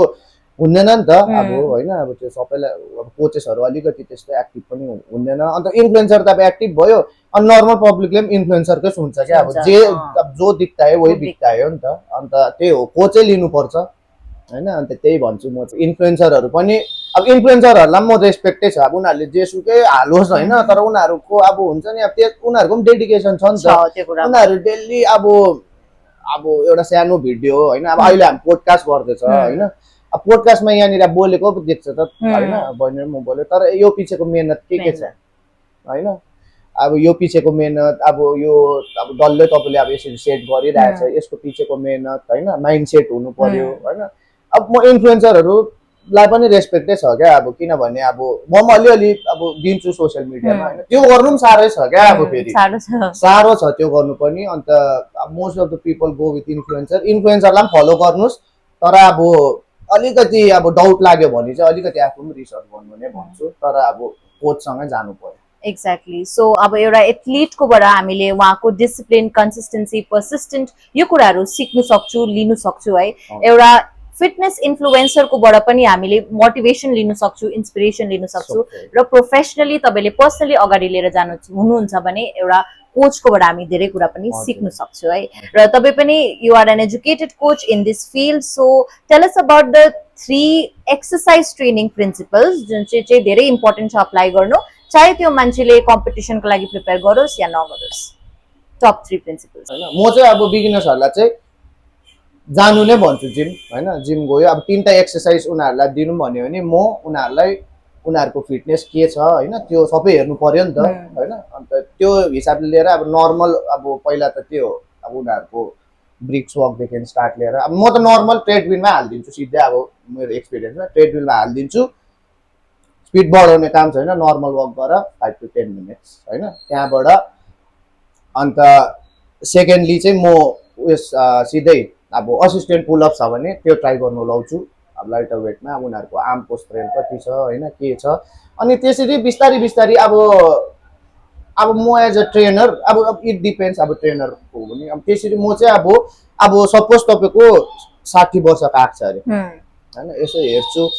हुँदैन नि त अब होइन। अब त्यो सबैलाई अब कोचेसहरू अलिकति त्यस्तो एक्टिभ पनि हुँदैन। अन्त इन्फ्लुएन्सर त अब एक्टिभ भयो, अनि नर्मल पब्लिकले पनि इन्फ्लुएन्सरकै सुन्छ क्या। अब जे अब जो दिक्ता है वही बिक्ता है हो नि त। अन्त त्यही हो, कोचै लिनुपर्छ होइन अन्त त्यही भन्छु म चाहिँ इन्फ्लुएन्सरहरू पनि अब इन्फ्लुएन्सरहरूलाई म रेस्पेक्टै छ अब उनीहरूले जेसुकै हालोस् होइन तर उनीहरूको अब हुन्छ नि अब उनीहरूको पनि डेडिकेसन छ नि त उनीहरू डेली अब एउटा सानो भिडियो होइन अब अहिले हामी पोडकास्ट गर्दैछ होइन अब पोडकास्टमा यहाँनिर बोलेको पो देख्छ त होइन बहिनी म बोल्यो तर यो पछिको मेहनत के छ होइन अब यो पछिको मेहनत अब यो अब डल्लै तपाईँले अब यसरी सेट गरिरहेछ यसको पछिको मेहनत होइन माइन्ड सेट हुनु पर्यो होइन अब म इन्फ्लुएन्सरहरूलाई पनि रेस्पेक्टै छ क्या अब किनभने अब म पनि अलिअलि अब दिन्छु सोसियल मिडियामा होइन त्यो गर्नु पनि साह्रै छ क्या अब फेरि साह्रो छ त्यो गर्नु पनि अन्त most of the people go with इन्फ्लुएन्सरलाई पनि फलो गर्नुहोस् तर अब अलिकति अब डाउट लाग्यो भने चाहिँ अलिकति आफू पनि रिसर्च गर्नु नै भन्छु तर अब कोचसँगै जानु पर्यो एक्ज्याक्टली सो अब एउटा एथलिटकोबाट हामीले उहाँको डिसिप्लिन कन्सिस्टेन्सी पर्सिस्टेन्ट यो कुराहरू सिक्नु सक्छु लिनु सक्छु है एउटा फिटनेस इन्फ्लुएन्सरकोबाट पनि हामीले मोटिभेसन लिन सक्छु इन्सपिरेसन लिन सक्छु र प्रोफेसनली तपाईँले पर्सनली अगाडि लिएर जानु हुनुहुन्छ भने एउटा कोचकोबाट हामी धेरै कुरा पनि सिक्न सक्छौँ है र तपाईँ पनि you are an educated coach in this field so tell us about the 3 exercise training principles जुन चाहिँ धेरै इम्पोर्टेन्ट छ अप्लाई गर्नु चाहे त्यो मान्छेले कम्पिटिसनको लागि प्रिपेयर गरोस् या नगरोस् टप 3 प्रिन्सिपल्स हैन म चाहिँ अब बिगिनर्सहरूलाई चाहिँ जानु नै भन्छु जिम हैन जिम गयो अब 3टा एक्सरसाइज उनीहरूलाई दिनु भन्यो भने म उनीहरूलाई उनीहरूको फिटनेस के छ हैन त्यो सबै हेर्नु पर्यो नि त हैन अन्त त्यो हिसाबले लिएर अब नर्मल अब पहिला त त्यो अब उनीहरूको ब्रिक्स वकदेखि स्टार्ट लिएर अब म त नर्मल ट्रेडमिलमा हालिदिन्छु सिधै अब मेरो एक्सपिरियन्समा ट्रेडमिलमा हालिदिन्छु स्पिड बढाउने काम छैन नर्मल वक गर 5 to 10 मिनट्स हैन त्यहाँबाट अन्त सेकेन्डली चाहिँ म उयस सिधै अब असिस्टेन्ट पुलअप छ भने त्यो ट्राई गर्नु लाउँछु अब लाइटर वेटमा अब उनीहरूको आर्मको स्ट्रेन्थ कति छ होइन के छ अनि त्यसरी बिस्तारी बिस्तारी अब म एज अ ट्रेनर अब इट डिपेन्ड्स अब ट्रेनरको पनि अब त्यसरी म चाहिँ अब सपोज तपाईँको 60 वर्ष काट्छ अरे होइन यसो हेर्छु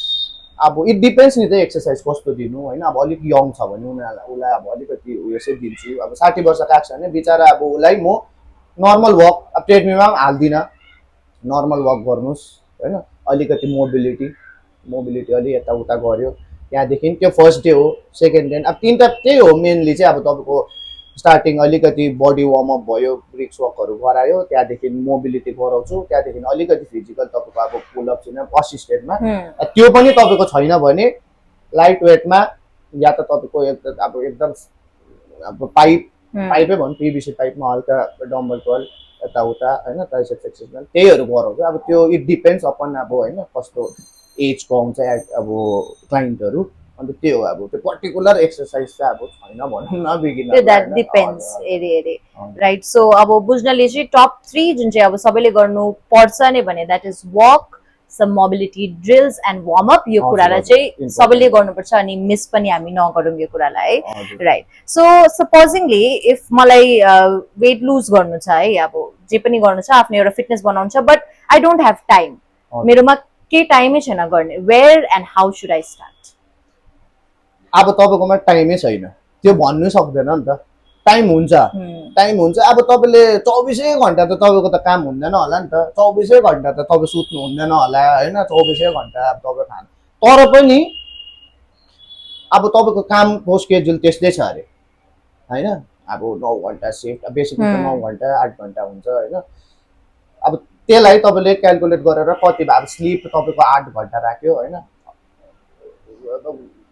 अब इट डिपेन्ड्स नि त एक्सर्साइज कस्तो दिनु होइन अब अलिक यङ छ भने उसलाई अब अलिकति उयसै दिन्छु अब 60 वर्ष काट्छ भने बिचरा अब उसलाई म नर्मल वक अब ट्रेडमिलमा पनि हाल्दिनँ नर्मल वक गर्नुहोस् होइन अलिकति मोबिलिटी अलि यताउता गऱ्यो त्यहाँदेखि त्यो फर्स्ट डे हो सेकेन्ड डे अब 3टा त्यही हो मेनली चाहिँ अब तपाईँको स्टार्टिङ अलिकति बडी वार्मअप भयो ब्रिक्स वकहरू गरायो त्यहाँदेखि मोबिलिटी गराउँछु त्यहाँदेखि अलिकति फिजिकल तपाईँको अब पुलअप छैन असिस्टेन्टमा त्यो पनि तपाईँको छैन भने लाइट वेटमा या त तपाईँको एकदम अब पाइपै भनौँ पिभिसी पाइपमा हल्का डम्बल टल यताउता होइन ट्राइसेप्स एक्सर्साइज त्यहीहरू गराउँछु अब त्यो इट डिपेन्ड्स अपन अब होइन कस्तो एजको आउँछ अब क्लाइन्टहरू अन्त त्यो हो अब त्यो पर्टिकुलर एक्सर्साइज चाहिँ अब छैन भनौँ न बिगिनर द्याट डिपेन्ड्स एरे राइट सो अब बुझ्नले चाहिँ टप 3 जुन चाहिँ अब सबैले गर्नु पर्छ नै भने that is walk some mobility drills and warmup यो कुरालाई चाहिँ सबैले गर्नुपर्छ अनि मिस पनि हामी नगरौँ यो कुरालाई है राइट सो सपोजिङली इफ मलाई वेट लुज गर्नु छ है अब जे पनि गर्नु छ आफ्नो एउटा फिटनेस बनाउनु छ but I don't have time मेरोमा के टाइमै छैन गर्ने where and how should I start अब तपाईँकोमा टाइमै छैन त्यो भन्नु सक्दैन नि त टाइम हुन्छ अब तपाईँले 24 घण्टा त तपाईँको त काम हुँदैन होला नि त 24 घण्टा त तपाईँ सुत्नु हुँदैन होला होइन 24 घण्टा अब तपाईँ खानु तर पनि अब तपाईँको कामको स्केड्युल त्यस्तै छ अरे होइन अब 9 घण्टा सिफ्ट बेसी 9 घण्टा 8 घण्टा हुन्छ होइन अब त्यसलाई तपाईँले क्यालकुलेट गरेर कति अब स्लिप तपाईँको 8 घण्टा राख्यो होइन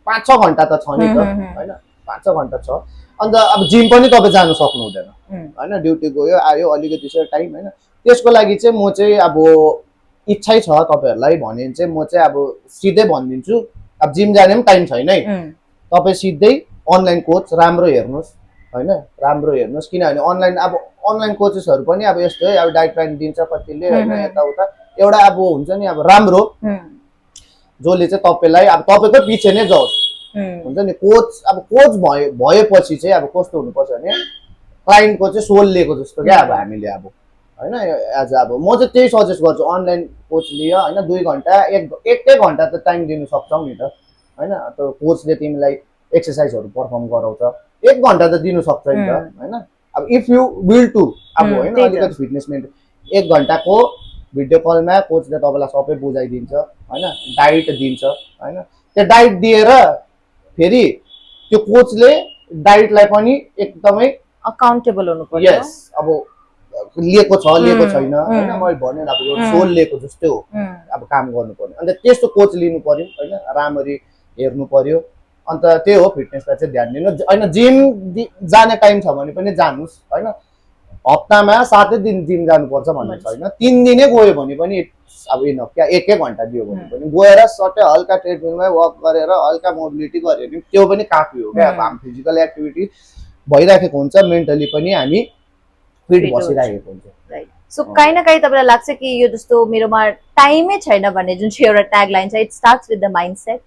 5-6 घण्टा त छ नि त होइन 5-6 घण्टा छ अन्त अब जिम पनि तपाईँ जानु सक्नु हुँदैन होइन ड्युटी गयो आयो अलिकति चाहिँ टाइम होइन त्यसको लागि चाहिँ म चाहिँ अब इच्छै छ तपाईँहरूलाई भने चाहिँ म चाहिँ अब सिधै भनिदिन्छु अब जिम जाने पनि टाइम छैन है तपाईँ सिधै अनलाइन कोच राम्रो हेर्नुहोस् होइन राम्रो हेर्नुहोस् किनभने अनलाइन कोचेसहरू पनि अब यस्तो है अब डाइट प्लान दिन्छ कतिले होइन यताउता एउटा अब हुन्छ नि अब राम्रो जसले चाहिँ तपाईँलाई अब तपाईँकै पछि नै जाओस् हुन्छ नि कोच भएपछि चाहिँ अब कस्तो हुनुपर्छ भने क्लाइन्टको चाहिँ सोल लिएको जस्तो क्या अब हामीले अब होइन एज अब म चाहिँ त्यही सजेस्ट गर्छु अनलाइन कोच लियो होइन 2 घण्टा एकै घण्टा त टाइम दिनु सक्छौ नि त होइन त्यो कोचले तिमीलाई एक्सर्साइजहरू पर्फर्म गराउँछ 1 घण्टा त दिनु सक्छ नि त होइन अब इफ यु विल टु अब होइन अलिकति फिटनेस मेन्टेन 1 घण्टाको भिडियो कलमा कोचले तपाईँलाई सबै बुझाइदिन्छ होइन, डाइट दिन्छ होइन। त्यो डाइट दिएर फेरि त्यो कोचले डाइटलाई पनि एकदमै अकाउन्टेबल हुनु पर्यो। यस, अब लिएको छ लिएको छैन होइन, मैले भने अब यो सोल लिएको जस्तै हो, अब काम गर्नुपर्ने। अन्त त्यस्तो कोच लिनु पर्यो होइन, राम्ररी हेर्नु पर्यो। अन्त त्यही हो, फिटनेसलाई चाहिँ ध्यान दिनु होइन। जिम जाने टाइम छ भने पनि जानुहोस् होइन, हप्तामा 7 दिन जिम जानुपर्छ भन्ने छैन, 3 दिनै गयो भने पनि अब इनफ क्या, 1 घन्टा दियो भने पनि गएर सट्टै हल्का ट्रेडमिलमै वक गरेर हल्का मोबिलिटी गऱ्यो भने त्यो पनि काफी हो क्या। अब हाम्रो फिजिकल एक्टिभिटी भइराखेको हुन्छ, मेन्टली पनि हामी फिट बसिरहेको हुन्छ। सो कहीँ न कहीँ तपाईँलाई लाग्छ कि यो जस्तो मेरोमा टाइमै छैन भन्ने जुन चाहिँ एउटा ट्याग लाइन छ, it starts with the mindset.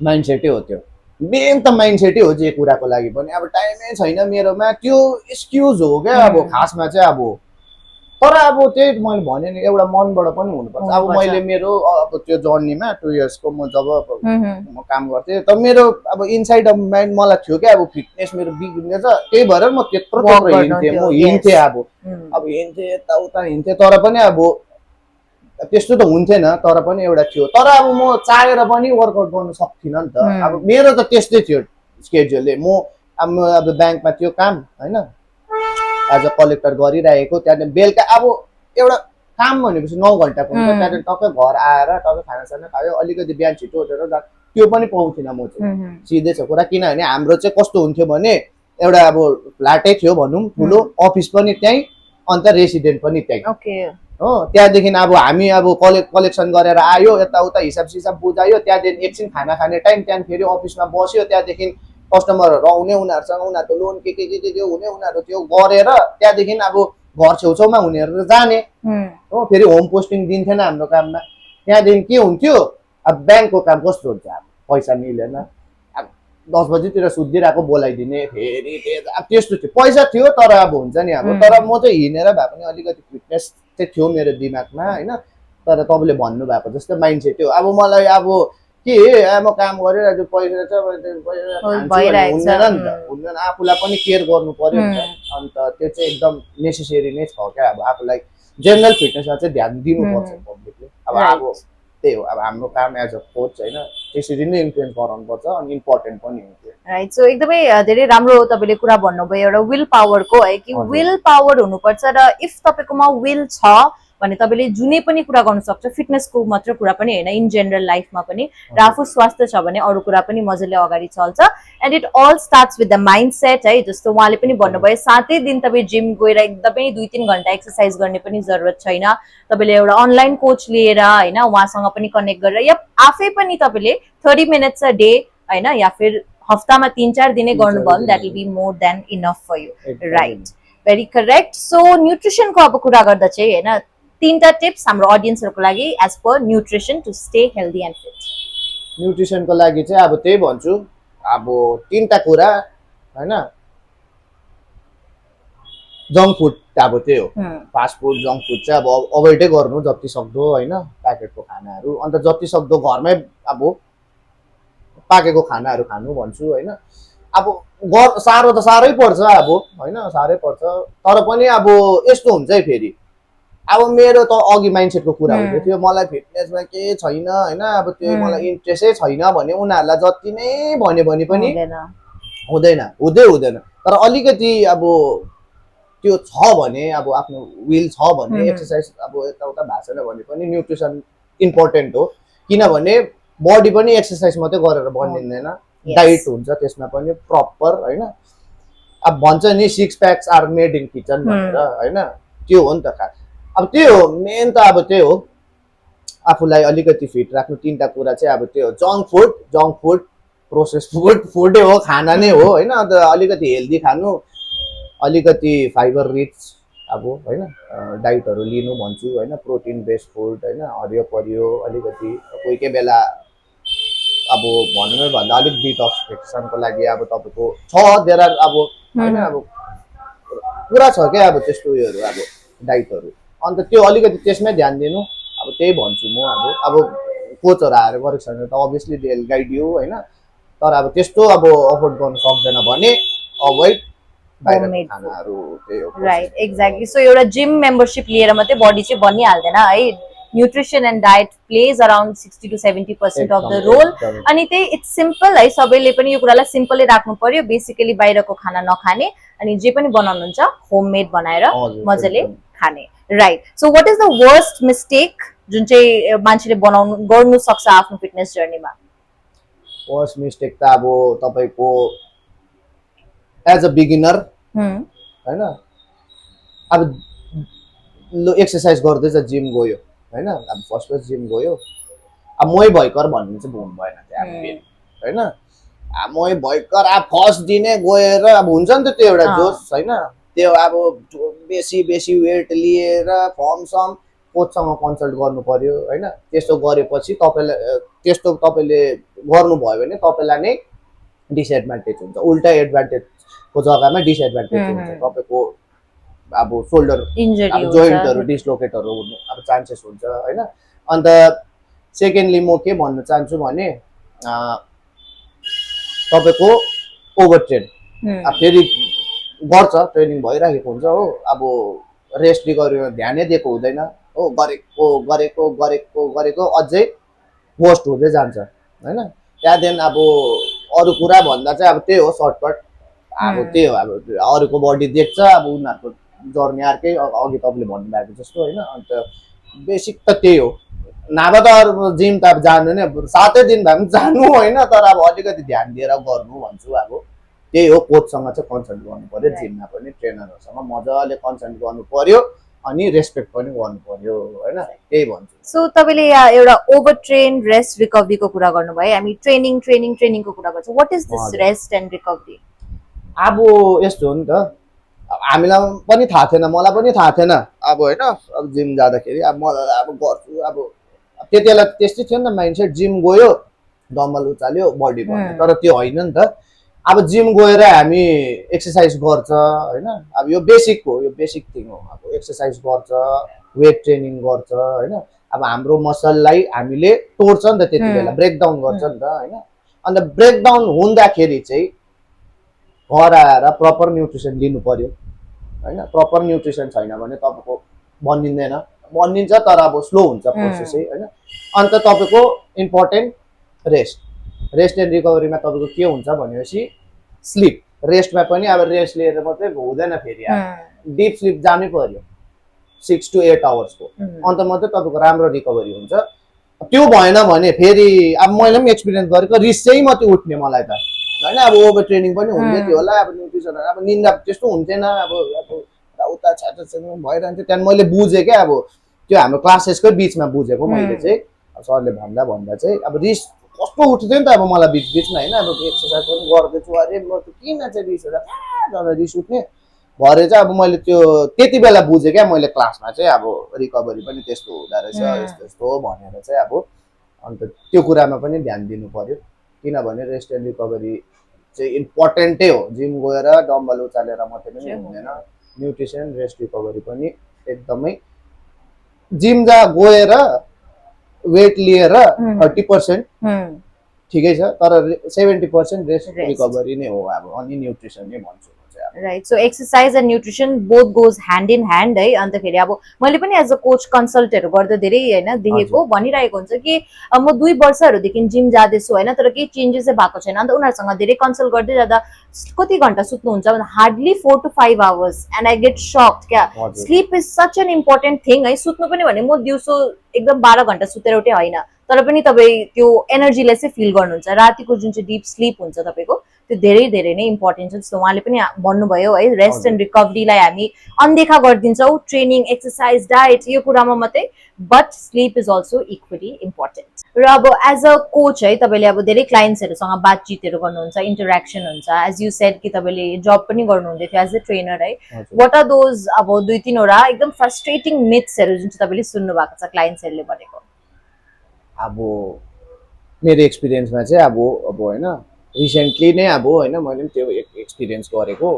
माइन्डसेटै हो त्यो, मेन त माइन्डसेटै हो जे कुराको लागि पनि। अब टाइमै छैन मेरोमा, त्यो एक्सक्युज हो क्या अब खासमा चाहिँ। अब तर अब त्यही मैले भने नि, एउटा मनबाट पनि हुनुपर्छ। अब मैले मेरो अब त्यो जर्नीमा 2 इयर्सको म जब म काम गर्थेँ, त मेरो अब इनसाइड अफ माइन्ड मलाई थियो क्या अब फिटनेस मेरो बिग्रिन्छ, त्यही भएर म त्यत्रो हिँड्थेँ, म हिँड्थेँ अब हिँड्थेँ यताउता हिँड्थेँ, तर पनि अब त्यस्तो त हुन्थेन, तर पनि एउटा थियो। तर अब म चाहेर पनि वर्कआउट गर्नु सक्थिनँ नि त। अब मेरो त त्यस्तै थियो स्केड्युलले। अब ब्याङ्कमा थियो काम होइन, एज अ कलेक्टर गरिरहेको, त्यहाँदेखि बेलुका अब एउटा काम भनेपछि 9 घन्टाको हुन्छ, त्यहाँदेखि टक्कै घर आएर टक्कै खानासाना खायो, अलिकति बिहान छिटो उठेर त्यो पनि पाउँथिनँ म चाहिँ, सिधै छ कुरा। किनभने हाम्रो चाहिँ कस्तो हुन्थ्यो भने एउटा अब फ्ल्याटै थियो भनौँ, ठुलो अफिस पनि त्यहीँ, अन्त रेसिडेन्ट पनि त्यहीँ हो। त्यहाँदेखि अब हामी अब कलेक्सन गरेर आयो, यताउता हिसाब सिसाब बुझायो, त्यहाँदेखि एकछिन खाना खाने टाइम, त्यहाँदेखि फेरि अफिसमा बस्यो, त्यहाँदेखि कस्टमरहरू आउने, उनीहरूसँग उनीहरूको लोन के हुने, उनीहरू त्यो गरेर त्यहाँदेखि अब घर छेउछाउमा हुनेहरू जाने हो। फेरि होम पोस्टिङ दिन्थेन हाम्रो काममा। त्यहाँदेखि के हुन्थ्यो, अब ब्याङ्कको काम कस्तो हुन्छ, अब पैसा मिलेन, अब 10 बजीतिर सुत्दिरहेको बोलाइदिने, फेरि अब त्यस्तो थियो। पैसा थियो तर अब हुन्छ नि अब, तर म चाहिँ हिँडेर भए पनि अलिकति फिटनेस चाहिँ थियो मेरो दिमागमा होइन। तर तपाईँले भन्नुभएको जस्तो माइन्डसेट थियो। अब मलाई अब के म काम गरिरहेको पैसा छ हुँदैन नि त, हुँदैन। आफूलाई पनि केयर गर्नु पर्यो नि त। अन्त त्यो चाहिँ एकदम नेसेसरी नै छ क्या। अब आफूलाई जेनरल फिटनेसमा चाहिँ ध्यान दिनुपर्छ पब्लिकले। अब त्यही हो, अब हाम्रो काम एज अ कोच होइन, त्यसरी नै इन्फ्लुएन्स गराउनुपर्छ, अनि इम्पोर्टेन्ट पनि हो। राइट। सो एकदमै धेरै राम्रो तपाईँले कुरा भन्नुभयो एउटा विल पावरको है, कि विल पावर हुनुपर्छ, र इफ तपाईँकोमा विल छ भने तपाईँले जुनै पनि कुरा गर्नु सक्छ। फिटनेसको मात्र कुरा पनि होइन, इन जेनरल लाइफमा पनि। र आफू स्वास्थ्य छ भने अरू कुरा पनि मजाले अगाडि चल्छ। And it all starts with the mindset है। जस्तो उहाँले पनि भन्नुभयो 7 दिन तपाईँ जिम गएर एकदमै 2-3 घन्टा एक्सर्साइज गर्ने पनि जरुरत छैन। तपाईँले एउटा अनलाइन कोच लिएर होइन, उहाँसँग पनि कनेक्ट गरेर, या आफै पनि तपाईँले 30 मिनट्स अ डे होइन, या फिर हफ्तामा 3-4 दिनै गर्नुभयो भने that will be more than enough for you. Right, very correct. So न्युट्रिसनको अब कुरा गर्दा चाहिँ होइन, 3टा टिप्स हाम्रो अडियन्सहरूको लागि as per nutrition to stay healthy and fit. न्युट्रिसनको लागि चाहिँ अब त्यही भन्छु, अब 3टा कुरा होइन। जङ्क फुड अब त्यही हो, फास्ट फुड जङ्क फुड चाहिँ अब अभोइडै गर्नु जति सक्दो होइन, प्याकेटको खानाहरू। अन्त जति सक्दो घरमै अब पाकेको खानाहरू खानु भन्छु होइन। अब साह्रो त साह्रै पर्छ अब होइन, साह्रै पर्छ। तर पनि अब यस्तो हुन्छ है, फेरि अब मेरो त अघि माइन्डसेटको कुरा हुँदै थियो, मलाई फिटनेसमा के छैन होइन, अब त्यो मलाई इन्ट्रेस्टै छैन भने उनीहरूलाई जति नै भन्यो भने पनि हुँदैन। तर अलिकति अब त्यो छ भने, अब आफ्नो विल छ भने, एक्सर्साइज अब यताउता भएको छैन भने पनि न्युट्रिसन इम्पोर्टेन्ट हो। किनभने बडी पनि एक्सर्साइज मात्रै गरेर बनिँदैन, डाइट हुन्छ त्यसमा पनि प्रपर होइन। अब भन्छ नि 6 packs are made in kitchen भनेर होइन, त्यो हो नि त खास। अब त्यही हो मेन त, अब त्यही हो आफूलाई अलिकति फिट राख्नु। 3टा कुरा चाहिँ अब त्यही हो, जङ्क फुड प्रोसेस फुडै हो, खाना नै हो होइन। अन्त अलिकति हेल्दी खानु, अलिकति फाइबर रिच अब होइन डाइटहरू लिनु भन्छु होइन, प्रोटिन बेस्ड फुड होइन, हरियो परियो अलिकति। कोही कोही बेला अब भन्नु भन्दा अलिक डिटक्सिफिकेसनको लागि अब तपाईँको छ देयर आर अब होइन, अब पुरा छ क्या अब त्यस्तो उयोहरू अब डाइटहरू। अन्त त्यो अलिकति त्यसमै ध्यान दिनु, अब त्यही भन्छु म। अब कोचहरू आएर गरेको छैन त obviously they will guide you होइन। तर अब त्यस्तो अब अफोर्ड गर्नु सक्दैन भने अभोइड बाहिरको Homemade food. खानाहरू त्यही हो राइट एक्ज्याक्टली सो एउटा जिम मेम्बरसिप लिएर मात्रै बडी चाहिँ बनिहाल्दैन है nutrition and diet plays around 60-70% of the एकदमै, रोल एकदमै। अनि त्यही इट्स सिम्पल है सबैले पनि यो कुरालाई सिम्पलै राख्नु पर्यो बेसिकली बाहिरको खाना नखाने अनि जे पनि बनाउनुहुन्छ होममेड बनाएर हजुर, मजाले एकदम। खाने right so what is the worst mistake जुन चाहिँ मान्छेले बनाउनु गर्नु सक्छ आफ्नो फिटनेस जर्नीमा फर्स्ट मिस्टेक त अब तपाईँको एज अ बिगिनर होइन अब एक्सर्साइज गर्दैछ जिम गयो होइन अब फर्स्ट जिम गयो अब मै भयङ्कर भन्ने चाहिँ हुनु भएन त्यो अब फेरि होइन अब मै भयङ्कर अब फर्स्ट दिनै गएर अब हुन्छ नि त त्यो एउटा जोस होइन त्यो अब बेसी बेसी वेट लिएर फर्म सम कोचसँग कन्सल्ट गर्नु पर्यो होइन त्यस्तो गरेपछि तपाईँलाई त्यस्तो तपाईँले गर्नुभयो भने तपाईँलाई नै डिसएडभान्टेज हुन्छ उल्टा एडभान्टेजको जग्गामा डिसएडभान्टेज हुन्छ तपाईँको अब सोल्डर अब जोइन्टहरू डिस्लोकेटहरू हुनु अब चान्सेस हुन्छ होइन अन्त सेकेन्डली म के भन्न चाहन्छु भने तपाईँको ओभर ट्रेन अब फेरि गर्छ ट्रेनिङ भइरहेको हुन्छ हो अब रेस्ट रिकभरीमा ध्यानै दिएको हुँदैन हो गरेको गरेको गरेको गरेको अझै वर्स्ट हुँदै जान्छ होइन त्यहाँदेखि अब अरू कुरा भन्दा चाहिँ अब त्यही हो सर्टकट अब त्यही हो अब अरूको बडी देख्छ अब उनीहरूको जर्नी अर्कै अघि तपाईँले भन्नुभएको जस्तो होइन अन्त बेसिक त त्यही हो नभए त अरू जिम त अब जानु नै 7 दिन भए पनि जानु होइन तर अब अलिकति ध्यान दिएर गर्नु भन्छु अब त्यही हो कोचसँग चाहिँ कन्सल्ट गर्नु पर्यो जिममा पनि ट्रेनरहरूसँग मजाले कन्सल्ट गर्नु पर्यो अनि रेस्पेक्ट पनि गर्नु पर्यो होइन त्यही भन्छु सो तपाईँले यहाँ एउटा ओभर ट्रेन रेस्ट रिकभरीको कुरा गर्नुभयो हामी ट्रेनिङको कुरा गर्छौँ what is this rest and recovery अब यस्तो हो नि त हामीलाई पनि थाहा थिएन मलाई पनि थाहा थिएन अब होइन अब जिम जाँदाखेरि अब मलाई अब गर्छु अब त्यति बेला त्यस्तै थियो नि त माइन्डसेट जिम गयो डम्बल उचाल्यो बडी बन्यो तर त्यो होइन नि त अब जिम गएर हामी एक्सर्साइज गर्छ होइन अब यो बेसिक हो यो बेसिक थिङ हो अब एक्सर्साइज गर्छ वेट ट्रेनिङ गर्छ होइन अब हाम्रो मसललाई हामीले तोड्छ नि त त्यति बेला ब्रेकडाउन गर्छ नि त होइन अन्त ब्रेकडाउन हुँदाखेरि चाहिँ घर आएर प्रपर न्युट्रिसन लिनु पर्यो होइन प्रपर न्युट्रिसन छैन भने तपाईँको बनिँदैन बनिन्छ तर अब स्लो हुन्छ प्रोसेसै होइन अन्त तपाईँको इम्पोर्टेन्ट रेस्ट एन्ड रिकभरीमा तपाईँको के हुन्छ भनेपछि स्लिप रेस्टमा पनि अब रेस्ट लिएर मात्रै हुँदैन फेरि डिप स्लिप जानै पर्यो 6 to 8 आवर्सको अन्त मात्रै तपाईँको राम्रो रिकभरी हुन्छ त्यो भएन भने फेरि अब मैले पनि एक्सपिरियन्स गरेको रिस चाहिँ मात्रै उठ्ने मलाई त होइन अब ओभर ट्रेनिङ पनि हुँदै थियो होला अब न्युट्रिसन अब निन्दा त्यस्तो हुन्थेन अब उता छाटा भइरहन्थ्यो त्यहाँदेखि मैले बुझेँ क्या अब त्यो हाम्रो क्लासेसकै बिचमा बुझेको मैले चाहिँ सरले भन्दा चाहिँ अब रिस कस्तो उठ्थ्यो नि त अब मलाई बिचमा होइन अब एक्सर्साइज पनि गर्दैछु अरे म त किन चाहिँ रिस उठ्ने भरे चाहिँ अब मैले त्यो त्यति बेला बुझेँ क्या मैले क्लासमा चाहिँ अब रिकभरी पनि त्यस्तो हुँदो रहेछ यस्तो यस्तो भनेर चाहिँ अब अन्त त्यो कुरामा पनि ध्यान दिनु पर्यो किनभने रेस्ट एन्ड रिकभरी चाहिँ इम्पोर्टेन्टै हो जिम गएर डम्बल उचालेर मात्रै पनि हुँदैन न्युट्रिसन रेस्ट रिकभरी पनि एकदमै जिम गएर वेट लिएर 30% ठिकै छ तर 70% रेस्ट रिकभरी नै हो अब अनि न्युट्रिसन नै भन्छु right so exercise and nutrition both goes hand in hand है अन्तखेरि अब मैले पनि एज अ कोच कन्सल्टहरू गर्दा धेरै होइन देखेको भनिरहेको हुन्छ कि म 2 वर्षहरूदेखि जिम जाँदैछु होइन तर केही चेन्जेस चाहिँ भएको छैन अन्त उनीहरूसँग धेरै कन्सल्ट गर्दै जाँदा कति घन्टा सुत्नुहुन्छ भने hardly 4 to 5 hours and I get sucked क्या sleep is such an important thing है सुत्नु पनि भने म दिउँसो एकदम 12 घन्टा सुतेर उठे होइन तर पनि तपाईँ त्यो एनर्जीलाई चाहिँ फिल गर्नुहुन्छ रातिको जुन चाहिँ डिप स्लिप हुन्छ तपाईँको त्यो धेरै धेरै नै इम्पोर्टेन्ट छ जस्तो उहाँले पनि भन्नुभयो है रेस्ट एन्ड रिकभरीलाई हामी अनदेखा गरिदिन्छौँ ट्रेनिङ एक्सर्साइज डायट यो कुरामा मात्रै but sleep is also equally important र अब एज अ कोच है तपाईँले अब धेरै क्लाइन्ट्सहरूसँग बातचितहरू गर्नुहुन्छ इन्टरेक्सन हुन्छ एज यु सेड कि तपाईँले जब पनि गर्नुहुँदै थियो एज अ ट्रेनर है वाट आर दोज अब 2-3 वटा एकदम फ्रस्ट्रेटिङ मिथ्सहरू जुन चाहिँ तपाईँले सुन्नु भएको छ क्लाइन्ट्सहरूले भनेको अब मेरो एक्सपिरियन्समा चाहिँ अब होइन रिसेन्टली नै अब होइन मैले पनि त्यो एक्सपिरियन्स गरेको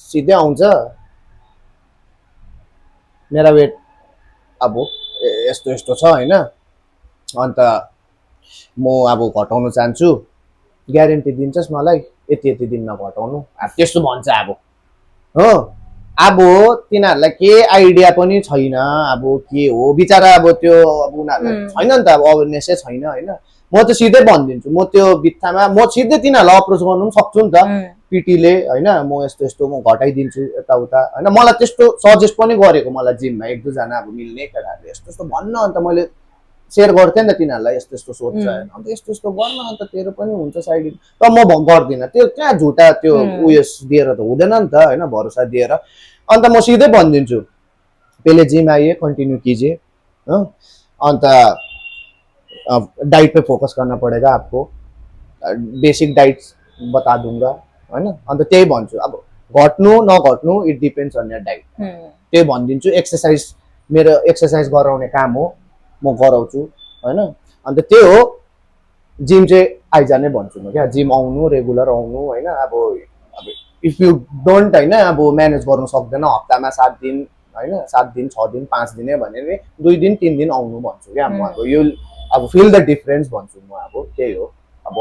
सिधै आउँछ मेरा वेट अब यस्तो यस्तो छ होइन अन्त म अब घटाउन चाहन्छु ग्यारेन्टी दिन्छस् मलाई यति यति दिनमा घटाउनु अब त्यस्तो भन्छ अब हो अब तिनीहरूलाई के आइडिया पनि छैन अब के हो बिचरा अब त्यो अब उनीहरूलाई छैन नि त अब अवेरनेसै छैन होइन म त सिधै भनिदिन्छु म त्यो बित्थामा म सिधै तिनीहरूलाई अप्रोच गर्नु पनि सक्छु नि त पिटीले होइन म यस्तो यस्तो म घटाइदिन्छु यताउता होइन मलाई त्यस्तो सजेस्ट पनि गरेको मलाई जिममा एक दुईजना अब मिल्ने केटाहरूले यस्तो यस्तो भन्न अन्त मैले सेयर गर्थेँ नि त तिनीहरूलाई यस्तो यस्तो सोध्छ होइन अन्त यस्तो यस्तो गर्न अन्त तेरो पनि हुन्छ साइड तर म गर्दिनँ त्यो कहाँ झुटा त्यो उयस दिएर त हुँदैन नि त होइन भरोसा दिएर अन्त म सिधै भनिदिन्छु पहले जिम आइए कंटिन्यू कीजिए हाँ? अन्त डाइट पे फोकस करना पड़ेगा आपको बेसिक डाइट बता दूंगा होइन अन्त त्यही भन्छु अब घट्नु नघट्नु it depends on your diet त्यही भनिदिन्छु एक्सर्साइज मेरो एक्सर्साइज गराउने काम हो म गराउँछु होइन अन्त त्यही हो जिम चाहिँ आइजाने भन्छु म क्या जिम आउनु रेगुलर आउनु होइन अब इफ यु डोन्ट होइन अब म्यानेज गर्नु सक्दैन हप्तामा 7 दिन होइन 7 दिन 6 दिन 5 दिनै भने 2 दिन 3 दिन आउनु भन्छु क्या म अब यो अब फिल द डिफरेन्स भन्छु म अब त्यही हो अब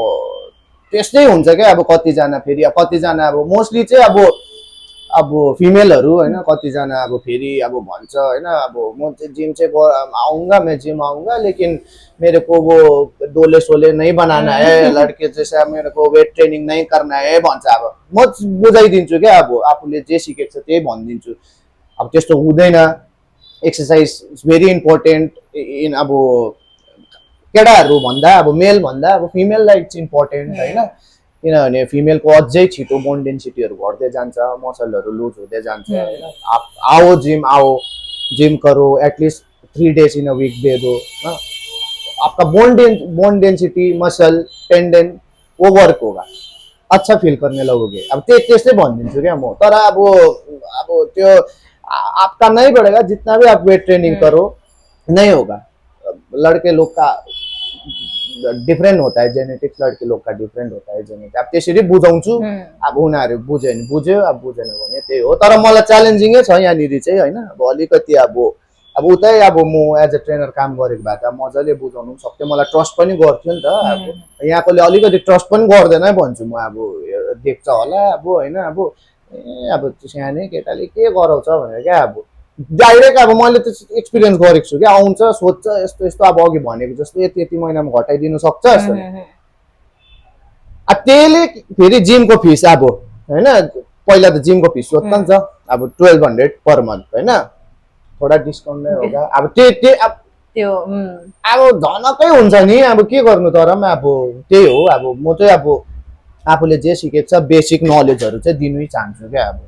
त्यस्तै हुन्छ क्या अब कतिजना फेरि अब कतिजना अब मोस्टली चाहिँ अब फिमेलहरू होइन कतिजना अब फेरि अब भन्छ होइन अब म चाहिँ जिम चाहिँ आऊँगा मैं जिम आऊँगा लेकिन मेरे को वो डोले सोले नहीं बनाना है लड़के जैसा मेरे को वेट ट्रेनिङ नहीं करना है भन्छ अब म बुझाइदिन्छु क्या अब आफूले जे सिकेको छ त्यही भनिदिन्छु अब त्यस्तो हुँदैन exercise is very important in अब केटाहरू भन्दा अब मेल भन्दा अब फिमेललाई इट्स इम्पोर्टेन्ट होइन किनभने फिमेलको अझै छिटो बोन डेन्सिटीहरू घट्दै जान्छ मसलहरू लुज हुँदै जान्छ होइन आओ जिम करो at least 3 days in a week दे दो ना आपका बोन डेंसिटी मसल टेंडन वो वर्क होगा अच्छा फील करने लगोगे अब त्यस्तै भनिदिन्छु क्या म तर अब त्यो आपका नहीं बढ़ेगा जितना भी आप वेट ट्रेनिंग करो नहीं होगा लड़के लोग का डिफरेंट होता है जेनेटिक्स लड़के लोग का डिफरेंट होता है जेनेटिक्स अब त्यसरी बुझाउँछु अब उनीहरू बुझ्यो भने बुझ्यो अब बुझेन भने त्यही हो तर मलाई च्यालेन्जिङै छ यहाँनिर चाहिँ होइन अब अलिकति अब उतै अब म एज अ ट्रेनर काम गरेको भए त मजाले बुझाउनु पनि सक्थेँ मलाई ट्रस्ट पनि गर्थ्यो नि त अब यहाँकोले अलिकति ट्रस्ट पनि गर्दैन भन्छु म अब देख्छ होला अब होइन अब अब सानै केटाले के गराउँछ भनेर क्या अब डाइरेक्ट अब मैले त एक्सपिरियन्स गरेको छु क्या आउँछ सोध्छ यस्तो यस्तो अब अघि भनेको जस्तो यति यति महिनामा घटाइदिनु सक्छ जस्तो त्यसले फेरि जिमको फिस अब होइन पहिला त जिमको फिस सोध्छ नि त अब 1200 पर मन्थ होइन थोडा डिस्काउन्ट नै होगा अब त्यो अब झनकै हुन्छ नि अब के गर्नु तर पनि अब त्यही हो अब म चाहिँ अब आफूले जे सिकेको छ बेसिक नलेजहरू चाहिँ दिनै चाहन्छु क्या अब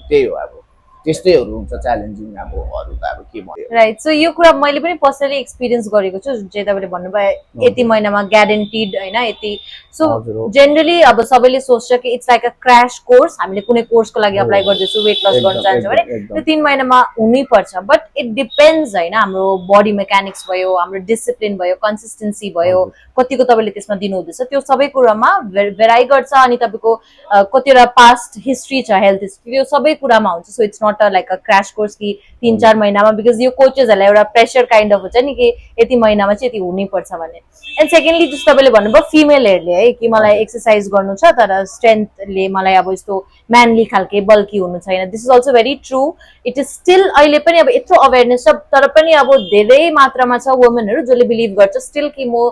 त्यही हो अब त्यस्तैहरू हुन्छ च्यालेन्जिङ अब अरू त अब के भन्यो राइट सो यो कुरा मैले पनि पर्सनली एक्सपिरियन्स गरेको छु जुन चाहिँ तपाईँले भन्नुभयो यति महिनामा ग्यारेन्टिड होइन यति सो जेनरली अब सबैले सोच्छ कि it's like a crash course हामीले कुनै कोर्सको लागि अप्लाई गर्दैछु वेट लस गर्न चाहन्छौँ भने त्यो 3 महिनामा हुनै पर्छ बट इट डिपेन्ड्स होइन हाम्रो बडी मेकानिक्स भयो हाम्रो डिसिप्लिन भयो कन्सिस्टेन्सी भयो कतिको तपाईँले त्यसमा दिनुहुँदैछ त्यो सबै कुरामा भेराइ गर्छ अनि तपाईँको कतिवटा पास्ट हिस्ट्री छ हेल्थ हिस्ट्री त्यो सबै कुरामा हुन्छ so it's not like a crash course कि 3-4 महिनामा बिकज यो कोचेसहरूलाई एउटा प्रेसर काइन्ड अफ हुन्छ नि कि यति महिनामा चाहिँ यति हुनैपर्छ भन्ने एन्ड सेकेन्डली जस्तो तपाईँले भन्नुभयो फिमेलहरूले है कि मलाई एक्सर्साइज गर्नु छ तर स्ट्रेन्थले मलाई अब यस्तो म्यानली खालके बल्की हुनु छैन this is also very true it is still अहिले पनि अब यत्रो अवेरनेस छ तर पनि अब धेरै मात्रामा छ वुमेनहरू जसले बिलिभ गर्छ स्टिल कि म